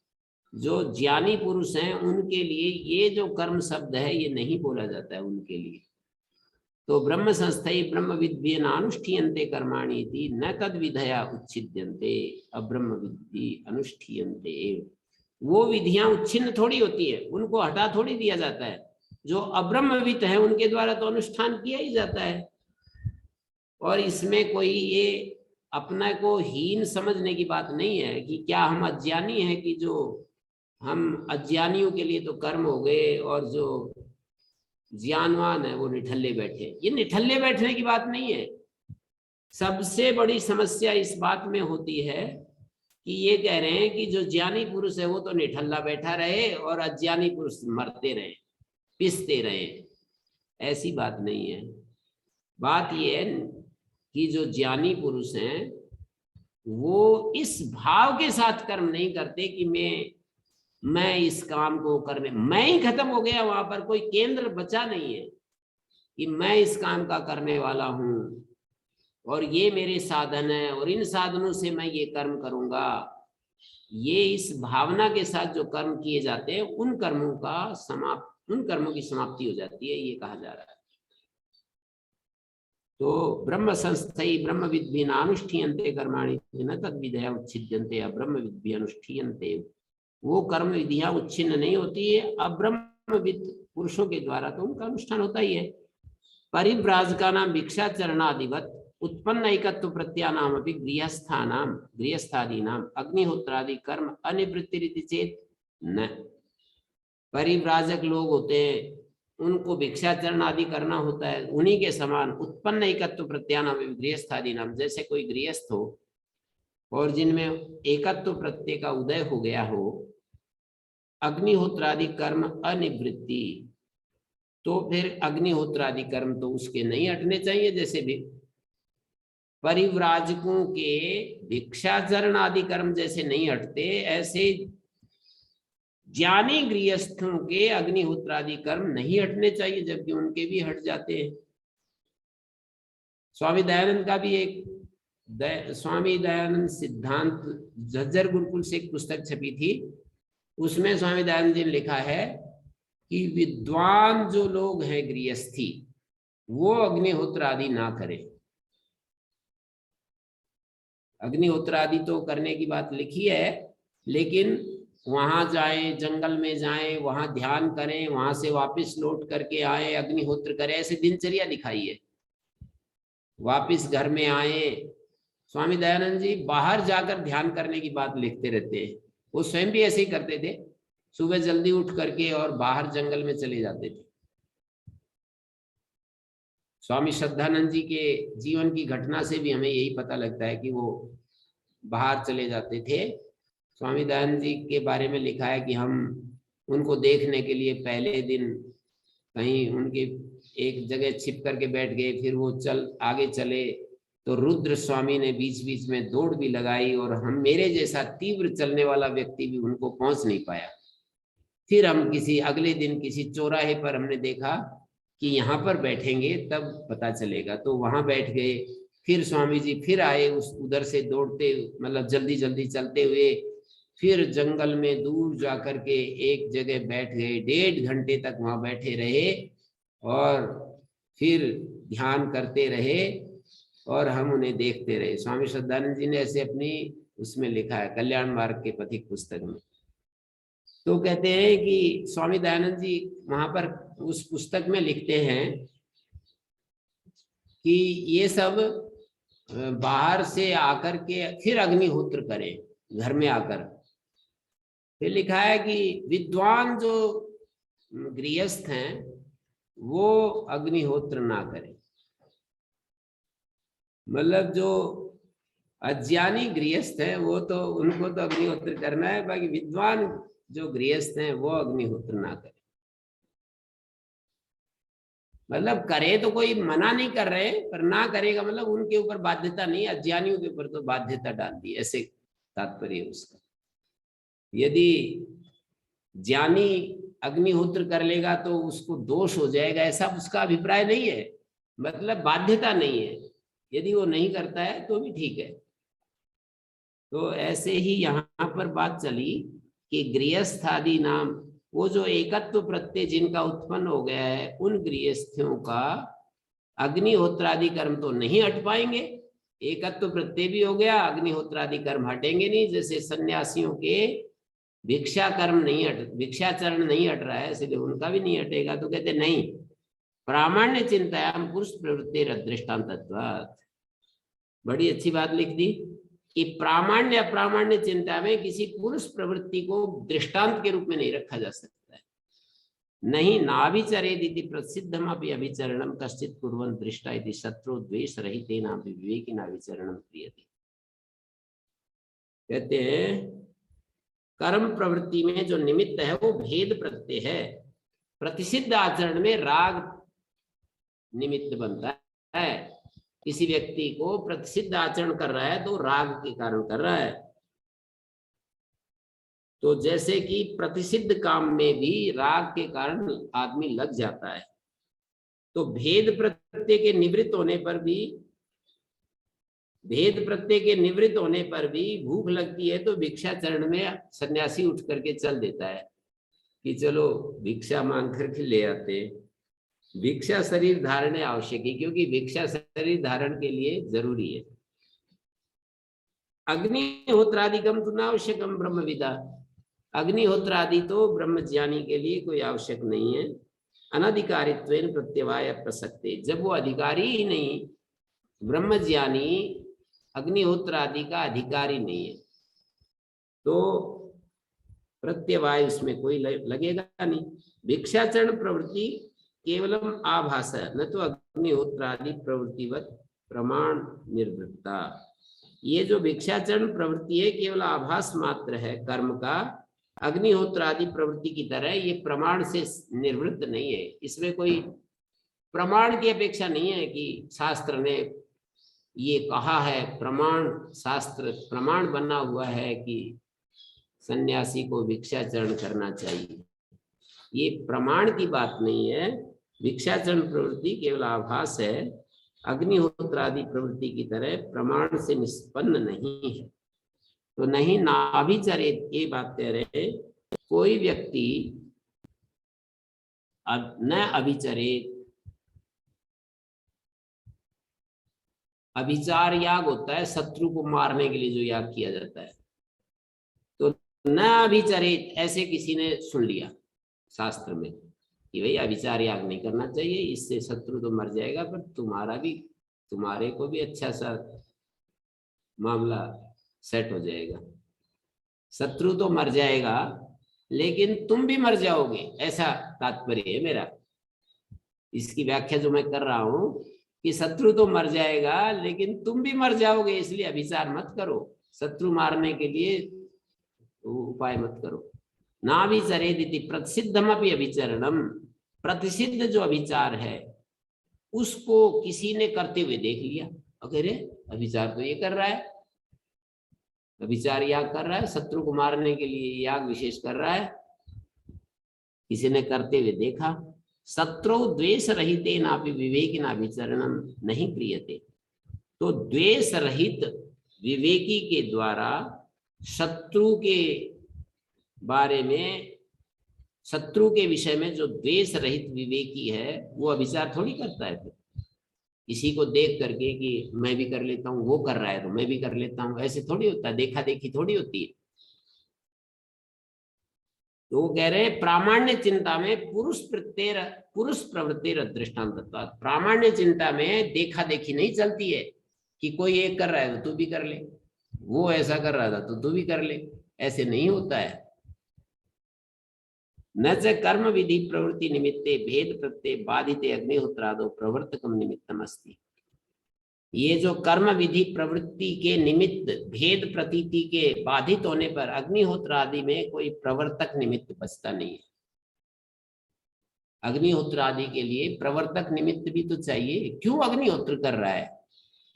जो ज्ञानी पुरुष हैं उनके लिए ये जो कर्म शब्द है ये नहीं बोला जाता है उनके लिए। तो ब्रह्म संस्थई ब्रह्म विद्येन अनुष्ठीयन्ते कर्माणि इति न तद विधया उच्छिद्यन्ते अब्रह्म विद्धि अनुष्ठीयन्ते। वो विधियां उच्छिन्न थोड़ी होती है, उनको हटा थोड़ी दिया जाता है। जो अब्रह्मविद है उनके द्वारा तो अनुष्ठान किया ही जाता है। और इसमें कोई ये अपना को हीन समझने की बात नहीं है कि क्या हम अज्ञानी हैं कि जो हम अज्ञानियों के लिए तो कर्म हो गए और जो ज्ञानवान है वो निठल्ले बैठे। ये निठल्ले बैठने की बात नहीं है। सबसे बड़ी समस्या इस बात में होती है कि ये कह रहे हैं कि जो ज्ञानी पुरुष है वो तो निठल्ला बैठा रहे और अज्ञानी पुरुष मरते रहे, पिसते रहे। ऐसी बात नहीं है। बात ये है कि जो ज्ञानी पुरुष हैं वो इस भाव के साथ कर्म नहीं करते कि मैं इस काम को करने, मैं ही खत्म हो गया, वहां पर कोई केंद्र बचा नहीं है कि मैं इस काम का करने वाला हूं और ये मेरे साधन है और इन साधनों से मैं ये कर्म करूंगा। ये इस भावना के साथ जो कर्म किए जाते हैं उन कर्मों की समाप्ति हो जाती है, ये कहा जा रहा है। तो ब्रह्म संस्थई ब्रह्म विद्भिन अनुष्ठीयन्ते कर्माणि न तद विधया उच्छिद्यन्ते अब्रह्म विद्भि अनुष्ठीयन्ते। वो कर्म विधियां उच्छिन्न नहीं होती है, अब्रह्मविद पुरुषों के द्वारा तो उनका अनुष्ठान होता ही है। परिव्राजका नाम भिक्षाचरणादिवत उत्पन्न एकत्व प्रत्यानाम अपि गृहस्थादीनाम अग्निहोत्रादि कर्म अनिवृत्तिरिति चेत न। परिव्राजक लोग होते हैं उनको भिक्षाचरण आदि करना होता है, उन्हीं के समान उत्पन्न एकत्व प्रत्यानाम गृहस्थादि नाम, जैसे कोई गृहस्थ हो और जिनमें एकत्व प्रत्यय का उदय हो गया हो, अग्निहोत्रादि कर्म अनिवृत्ति, तो फिर अग्निहोत्रादि कर्म तो उसके नहीं हटने चाहिए। जैसे भी परिव्राजकों के भिक्षाचरण आदि कर्म जैसे नहीं हटते, ऐसे ज्ञानी गृहस्थों के अग्निहोत्रादि कर्म नहीं हटने चाहिए, जबकि उनके भी हट जाते हैं। स्वामी दयानंद का भी एक स्वामी दयानंद सिद्धांत झज्जर गुरुकुल से एक पुस्तक छपी थी, उसमें स्वामी दयानंद जी ने लिखा है कि विद्वान जो लोग हैं गृहस्थी, वो अग्निहोत्र आदि ना करें। अग्निहोत्र आदि तो करने की बात लिखी है, लेकिन वहां जाएं, जंगल में जाएं, वहां ध्यान करें, वहां से वापस लौट करके आए, अग्निहोत्र करें, ऐसे दिनचर्या दिखाई है। वापस घर में आए, स्वामी दयानंद जी बाहर जाकर ध्यान करने की बात लिखते रहते हैं। वो स्वयं भी ऐसे ही करते थे, सुबह जल्दी उठ करके और बाहर जंगल में चले जाते थे। स्वामी श्रद्धानंद जी के जीवन की घटना से भी हमें यही पता लगता है कि वो बाहर चले जाते थे। स्वामी दयानंद जी के बारे में लिखा है कि हम उनको देखने के लिए पहले दिन कहीं उनके एक जगह छिप करके बैठ गए, फिर वो आगे चले तो रुद्र स्वामी ने बीच बीच में दौड़ भी लगाई और मेरे जैसा तीव्र चलने वाला व्यक्ति भी उनको पहुंच नहीं पाया। फिर हम अगले दिन किसी चौराहे पर हमने देखा कि यहाँ पर बैठेंगे तब पता चलेगा, तो वहां बैठ गए। फिर स्वामी जी फिर आए उधर से दौड़ते, मतलब जल्दी जल्दी चलते हुए, फिर जंगल में दूर जाकर के एक जगह बैठ गए, 1.5 घंटे तक वहां बैठे रहे और फिर ध्यान करते रहे और हम उन्हें देखते रहे। स्वामी श्रद्धानंद जी ने ऐसे अपनी उसमें लिखा है, कल्याण मार्ग के पथिक पुस्तक में। तो कहते हैं कि स्वामी दयानंद जी वहां पर उस पुस्तक में लिखते हैं कि ये सब बाहर से आकर के फिर अग्निहोत्र करें घर में आकर। फिर लिखा है कि विद्वान जो गृहस्थ हैं वो अग्निहोत्र ना करें, मतलब जो अज्ञानी गृहस्थ हैं वो तो उनको तो अग्निहोत्र करना है, बाकी विद्वान जो गृहस्थ हैं वो अग्निहोत्र ना करें। मतलब करे तो कोई मना नहीं कर रहे, पर ना करेगा मतलब उनके ऊपर बाध्यता नहीं, अज्ञानियों के ऊपर तो बाध्यता डाल दी, ऐसे तात्पर्य उसका। यदि ज्ञानी अग्निहोत्र कर लेगा तो उसको दोष हो जाएगा, ऐसा उसका अभिप्राय नहीं है, मतलब बाध्यता नहीं है। यदि वो नहीं करता है तो भी ठीक है। तो ऐसे ही यहाँ पर बात चली कि गृहस्थ आदि नाम, वो जो एकत्व प्रत्यय जिनका उत्पन्न हो गया है, उन गृहस्थियों का अग्निहोत्रादि कर्म तो नहीं हट पाएंगे, एकत्व प्रत्यय भी हो गया, अग्निहोत्रादि कर्म हटेंगे नहीं। जैसे सन्यासियों के भिक्षा कर्म नहीं हट, भिक्षाचरण नहीं हट रहा है, इसलिए उनका भी नहीं हटेगा। तो कहते नहीं, प्रामाण्य चिंतायाम पुरुष प्रवृत्ति दृष्टांतत्वात्। बड़ी अच्छी बात लिख दी कि प्रामाण्य अप्रामाण्य चिंता में किसी पुरुष प्रवृत्ति को दृष्टांत के रूप में नहीं रखा जा सकता है। नहीं नाभिचरेदिति प्रसिद्धमपि अभिचरणम कश्चित् कुर्वन् दृष्टा इति शत्रु द्वेष रहितेनापि विवेकिना विचरणम क्रियते। कहते हैं कर्म प्रवृत्ति में जो निमित्त है वो भेद प्रत्यय है। प्रतिषिद्ध आचरण में राग निमित्त बनता है। किसी व्यक्ति को प्रतिषिद्ध आचरण कर रहा है तो राग के कारण कर रहा है। तो जैसे कि प्रतिषिद्ध काम में भी राग के कारण आदमी लग जाता है, तो भेद प्रत्यय के निवृत्त होने पर भी भूख लगती है तो भिक्षाचरण में सन्यासी उठ करके चल देता है कि चलो भिक्षा मांग करके ले आते। भिक्षा शरीर धारण आवश्यक है, क्योंकि भिक्षा शरीर धारण के लिए जरूरी है। अग्निहोत्रादिकम तो नावश्यकम ब्रह्मविदा, अग्निहोत्रादि तो ब्रह्मज्ञानी के लिए कोई आवश्यक नहीं है। अनधिकारित्वेन प्रत्यवाय प्रसक्ते, जब वो अधिकारी ही नहीं, ब्रह्मज्ञानी अग्निहोत्रादि का अधिकारी नहीं है, तो प्रत्यवाय उसमें कोई लगेगा नहीं। भिक्षाचरण प्रवृत्ति केवलम आभास, न तो अग्निहोत्रादि प्रवृत्तिवत प्रमाण निर्वृत्ता। ये जो भिक्षाचरण प्रवृत्ति है केवल आभास मात्र है कर्म का, अग्निहोत्रादि प्रवृत्ति की तरह ये प्रमाण से निर्वृत्त नहीं है। इसमें कोई प्रमाण की अपेक्षा नहीं है कि शास्त्र ने ये कहा है, प्रमाण शास्त्र प्रमाण बना हुआ है कि सन्यासी को भिक्षाचरण करना चाहिए। ये प्रमाण की बात नहीं है। भिक्षाचरण प्रवृत्ति केवल आभास है, अग्निहोत्रादि प्रवृत्ति की तरह प्रमाण से निष्पन्न नहीं है। तो नहीं नाभिचरेत, ये बात कह रहे, कोई व्यक्ति न अभिचरेत। अभिचार याग होता है शत्रु को मारने के लिए जो याग किया जाता है, तो न अभिचरेत ऐसे किसी ने सुन लिया शास्त्र में कि भाई अभिचार याग नहीं करना चाहिए, इससे शत्रु तो मर जाएगा पर तुम्हारे को भी अच्छा सा मामला सेट हो जाएगा। शत्रु तो मर जाएगा लेकिन तुम भी मर जाओगे, ऐसा तात्पर्य है मेरा। इसकी व्याख्या जो मैं कर रहा हूं कि शत्रु तो मर जाएगा लेकिन तुम भी मर जाओगे, इसलिए अभिचार मत करो, शत्रु मारने के लिए उपाय मत करो। नाभिचरेदिति प्रतिषिद्धमपि अभिचरणम, प्रतिषिद्ध जो अभिचार है उसको किसी ने करते हुए देख लिया, अरे अभिचार तो ये कर रहा है, अभिचार याग कर रहा है, शत्रु को मारने के लिए याग विशेष कर रहा है, किसी ने करते हुए देखा। शत्रु द्वेष रहिते नापि विवेकिना विचरणम नहीं क्रियते। तो द्वेष रहित विवेकी के द्वारा शत्रु के बारे में, शत्रु के विषय में जो द्वेष रहित विवेकी है वो अभिचार थोड़ी करता है। फिर किसी को देख करके कि मैं भी कर लेता हूँ, वो कर रहा है तो मैं भी कर लेता हूँ, ऐसे थोड़ी होता है, देखा देखी थोड़ी होती है। तो वो कह रहे हैं प्रामाण्य चिंता में पुरुष प्रवृत्ति दृष्टांतत्वात्। प्रामाण्य चिंता में देखा देखी नहीं चलती है कि कोई एक कर रहा है तो तू भी कर ले, वो ऐसा कर रहा था तो तू भी कर ले, ऐसे नहीं होता है। न च कर्म विधि प्रवृत्ति निमित्ते भेद प्रत्यय बाधिते अग्निहोत्रादो प्रवर्तकम निमित्तम अस्ति। ये जो कर्म विधि प्रवृत्ति के निमित्त भेद प्रतीति के बाधित होने पर अग्निहोत्र आदि में कोई प्रवर्तक निमित्त बचता नहीं है। अग्निहोत्र आदि के लिए प्रवर्तक निमित्त भी तो चाहिए। क्यों अग्निहोत्र कर रहा है?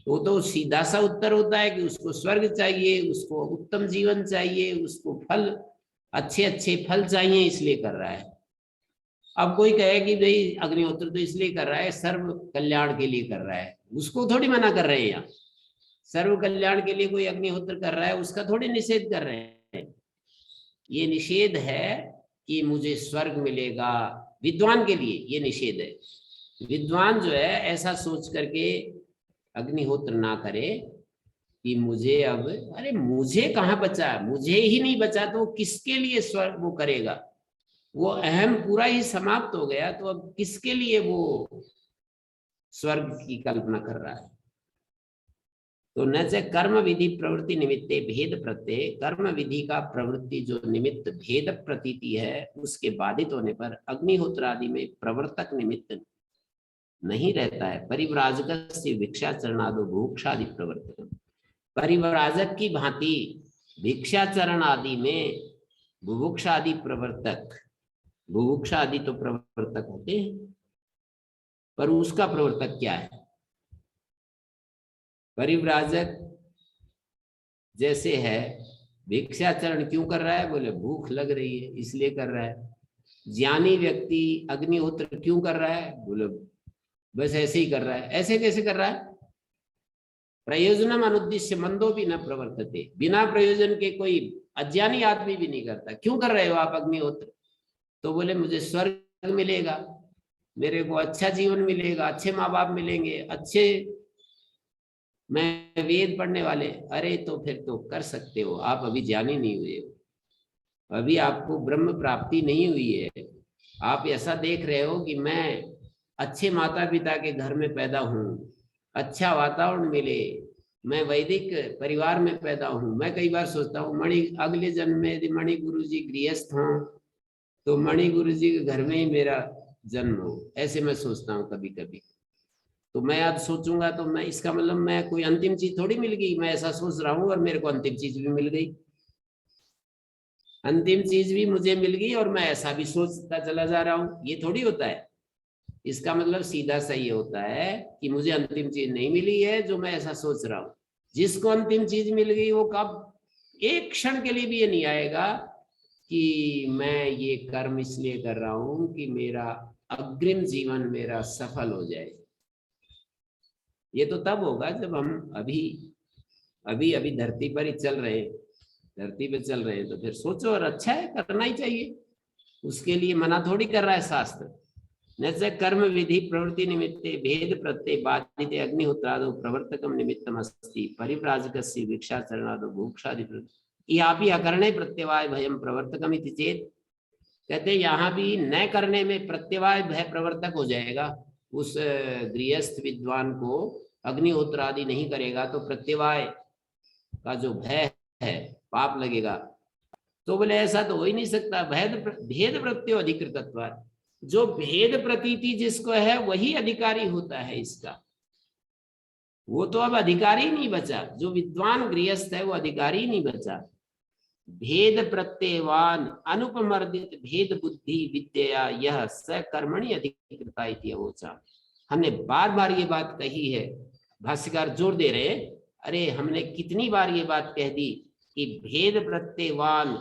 वो तो सीधा सा उत्तर होता है कि उसको स्वर्ग चाहिए, उसको उत्तम जीवन चाहिए, उसको फल अच्छे अच्छे फल चाहिए, इसलिए कर रहा है। अब कोई कहे कि भाई अग्निहोत्र तो इसलिए कर रहा है, सर्व कल्याण के लिए कर रहा है, उसको थोड़ी मना कर रहे हैं। यहाँ सर्व कल्याण के लिए कोई अग्निहोत्र कर रहा है, उसका थोड़ी निषेध कर रहे हैं। ये निषेध है कि मुझे स्वर्ग मिलेगा, विद्वान के लिए ये निषेध है। विद्वान जो है ऐसा सोच करके अग्निहोत्र ना करे कि मुझे अब, अरे मुझे कहाँ बचा, मुझे ही नहीं बचा तो वो किसके लिए स्वर्ग वो करेगा, वो अहम पूरा ही समाप्त हो गया, तो अब किसके लिए वो स्वर्ग की कल्पना कर रहा है। तो न च कर्म विधि प्रवृत्ति निमित्ते भेद प्रत्यय, कर्म विधि का प्रवृत्ति जो निमित्त भेद प्रतीति है उसके बाधित होने पर अग्निहोत्र आदि में प्रवर्तक निमित्त नहीं रहता है। परिव्राजक से भिक्षाचरणादो बुभुक्षादि प्रवर्तक, परिव्राजक की भांति भिक्षाचरण आदि में बुभुक्षादि प्रवर्तक, बुभुक्षा आदि तो प्रवर्तक होते हैं, पर उसका प्रवर्तक क्या है। परिव्राजक जैसे है, भिक्षाचरण क्यों कर रहा है, बोले भूख लग रही है इसलिए कर रहा है। ज्ञानी व्यक्ति अग्निहोत्र क्यों कर रहा है, बोले बस ऐसे ही कर रहा है। ऐसे कैसे कर रहा है, प्रयोजनम अनुद्देश्य मंदो भी न प्रवर्तते, बिना प्रयोजन के कोई अज्ञानी आदमी भी नहीं करता। क्यों कर रहे हो आप अग्निहोत्र, तो बोले मुझे स्वर्ग मिलेगा, मेरे को अच्छा जीवन मिलेगा, अच्छे माँ बाप मिलेंगे, अच्छे मैं वेद पढ़ने वाले। अरे तो फिर तो कर सकते हो, आप अभी ज्ञानी नहीं हुए हो, अभी आपको ब्रह्म प्राप्ति नहीं हुई है। आप ऐसा देख रहे हो कि मैं अच्छे माता पिता के घर में पैदा हूँ, अच्छा वातावरण मिले, मैं वैदिक परिवार में पैदा हूँ। मैं कई बार सोचता हूँ अगले जन्म में यदि मणि गुरु जी गृहस्थ हों तो मणि गुरु जी के घर में ही मेरा जन्म हो, ऐसे मैं सोचता हूँ कभी कभी। तो मैं आज सोचूंगा तो मैं, इसका मतलब मैं कोई अंतिम चीज थोड़ी मिल गई, मैं ऐसा सोच रहा हूँ और मेरे को अंतिम चीज भी मिल गई, अंतिम चीज भी मुझे मिल गई और मैं ऐसा भी सोचता चला जा रहा हूँ। ये थोड़ी होता है। इसका मतलब सीधा सा ये होता है कि मुझे अंतिम चीज नहीं मिली है जो मैं ऐसा सोच रहा हूँ। जिसको अंतिम चीज मिल गई वो कब एक क्षण के लिए भी ये नहीं आएगा कि मैं ये कर्म इसलिए कर रहा हूं कि मेरा अग्रिम जीवन मेरा सफल हो जाए। ये तो तब होगा जब हम अभी अभी अभी धरती पर ही चल रहे हैं, धरती पे चल रहे हैं, तो फिर सोचो, और अच्छा है, करना ही चाहिए, उसके लिए मना थोड़ी कर रहा है शास्त्र। न कर्म विधि प्रवृत्ति निमित्ते भेद प्रत्यय बाधिते अग्निहोत्रादो प्रवर्तकम निमित्तम अस्ति परिव्राजकस्य भिक्षाचरणादो बुभुक्षादि यहाँ भी अकरणे प्रत्यवाय भयम प्रवर्तकम इति चेत, कहते यहाँ भी न करने में प्रत्यवाय भय प्रवर्तक हो जाएगा। उस गृहस्थ विद्वान को अग्निहोत्र आदि नहीं करेगा तो प्रत्यवाय का जो भय है, पाप लगेगा। तो बोले ऐसा तो हो ही नहीं सकता, भेद प्रत्यय अधिकृतत्व, जो भेद प्रतीति जिसको है वही अधिकारी होता है इसका, वो तो अब अधिकारी नहीं बचा। जो विद्वान गृहस्थ है वो अधिकारी नहीं बचा। भेद प्रत्ययवान अनुपमर्दित भेद बुद्धि विद्या यह सकर्मणि अधिकृता इति अवोचा। हमने बार बार ये बात कही है, भाष्यकार जोर दे रहे, अरे हमने कितनी बार ये बात कह दी कि भेद प्रत्ययवान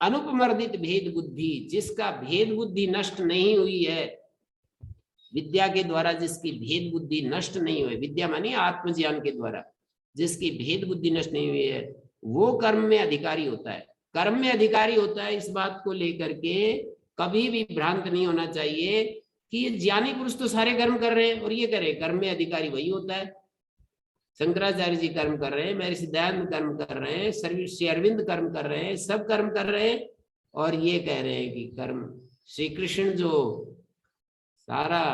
अनुपमर्दित भेद बुद्धि, जिसका भेद बुद्धि नष्ट नहीं हुई है, विद्या के द्वारा जिसकी भेद बुद्धि नष्ट नहीं हुई, विद्या मानी आत्मज्ञान के द्वारा जिसकी भेद बुद्धि नष्ट नहीं हुई है, वो कर्म में अधिकारी होता है। कर्म में अधिकारी होता है, इस बात को लेकर के कभी भी भ्रांत नहीं होना चाहिए कि ये ज्ञानी पुरुष तो सारे कर्म कर रहे हैं और ये करे, कर्म में अधिकारी वही होता है। शंकराचार्य जी कर्म कर रहे हैं, महर्षि दयानंद कर्म कर रहे हैं, श्री अरविंद कर्म कर रहे हैं, सब कर्म कर रहे हैं और ये कह रहे हैं कि कर्म, श्री कृष्ण जो सारा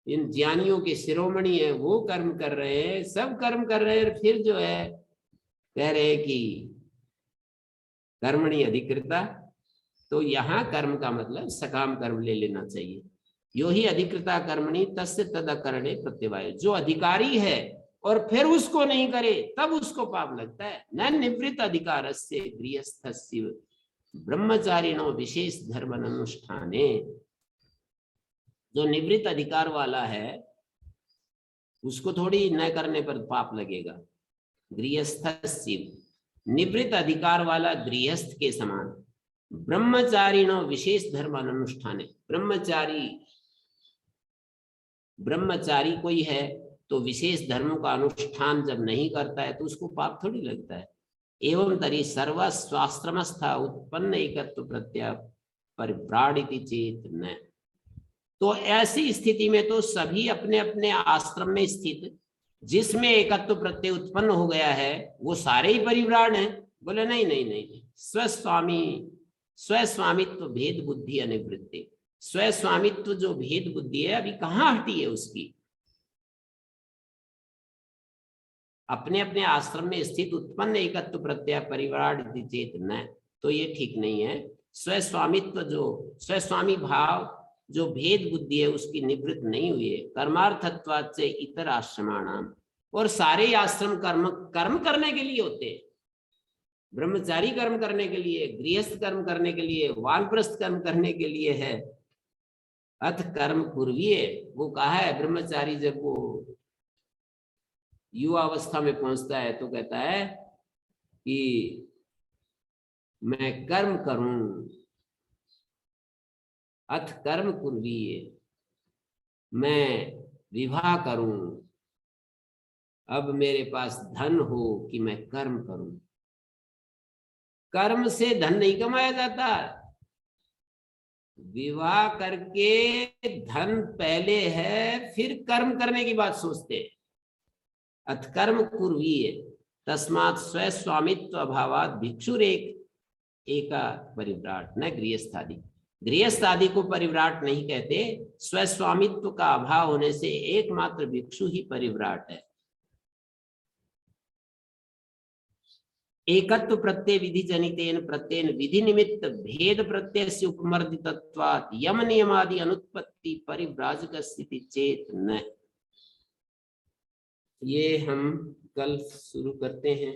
इन ज्ञानियों के शिरोमणि है वो कर्म कर रहे हैं, सब कर्म कर रहे हैं, फिर जो है कह रहे हैं कि कर्मणि अधिकृता। तो यहाँ कर्म का मतलब सकाम कर्म ले लेना चाहिए। यो ही अधिकृता कर्मणि तस्य तदकरणे प्रत्यवाय, जो अधिकारी है और फिर उसको नहीं करे तब उसको पाप लगता है। न निवृत्त अधिकारस्य गृहस्थस्य ब्रह्मचारिणो विशेष धर्म अनुष्ठाने, जो निवृत्त अधिकार वाला है उसको थोड़ी न करने पर पाप लगेगा। गृहस्थस्य, निवृत्त अधिकार वाला गृहस्थ के समान, ब्रह्मचारिणो विशेष धर्म अनुष्ठाने, ब्रह्मचारी कोई है तो विशेष धर्मों का अनुष्ठान जब नहीं करता है तो उसको पाप थोड़ी लगता है। एवं तरी सर्वस्वाश्रमस्था उत्पन्न एकत्व प्रत्यय परिव्राडिति चेत न, तो ऐसी स्थिति में तो सभी अपने अपने आश्रम में स्थित, जिसमें एकत्व प्रत्यय उत्पन्न हो गया है वो सारे ही परिव्राट हैं। बोले नहीं नहीं नहीं, स्वस्वामित्व भेद बुद्धि अनिवृत्ति, स्वस्वामित्व जो भेद बुद्धि है अभी कहाँ हटी है उसकी। अपने अपने आश्रम में स्थित उत्पन्न एकत्व प्रत्यय परिव्राट चेत न, तो ये ठीक नहीं है। स्वस्वामित्व जो स्वस्वामी भाव जो भेद बुद्धि है उसकी निवृत्त नहीं हुई है। कर्मार्थत्वात् से इतर आश्रमाणाम, और सारे आश्रम कर्म करने के लिए होते हैं। ब्रह्मचारी कर्म करने के लिए, गृहस्थ कर्म करने के लिए, वानप्रस्थ कर्म करने के लिए है। अथ कर्म पूर्वीय, वो कहा है ब्रह्मचारी जब वो युवा अवस्था में पहुंचता है तो कहता है कि मैं कर्म करूं, अथ कर्म कुर्वीय, मैं विवाह करूं, अब मेरे पास धन हो कि मैं कर्म करूं। कर्म से धन नहीं कमाया जाता, विवाह करके धन पहले है फिर कर्म करने की बात सोचते हैं। अथ कर्म कुर्वीय तस्मात् स्वस्वामित्व अभावात् भिक्षुरेक एका परिव्राट न गृहस्थादि, गृहस्थ आदि को परिव्राट नहीं कहते। स्वस्वामित्व का अभाव होने से एकमात्र भिक्षु ही परिव्राट है। एकत्व प्रत्यय विधि जनितेन प्रत्ययन विधि निमित्त भेद प्रत्यय से उपमर्दितत्वात् यम नियमादि अनुत्पत्ति परिव्राजक स्थिति चेत न। ये हम कल शुरू करते हैं।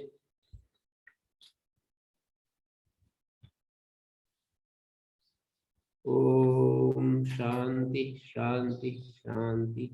ओम शांति शांति शांति।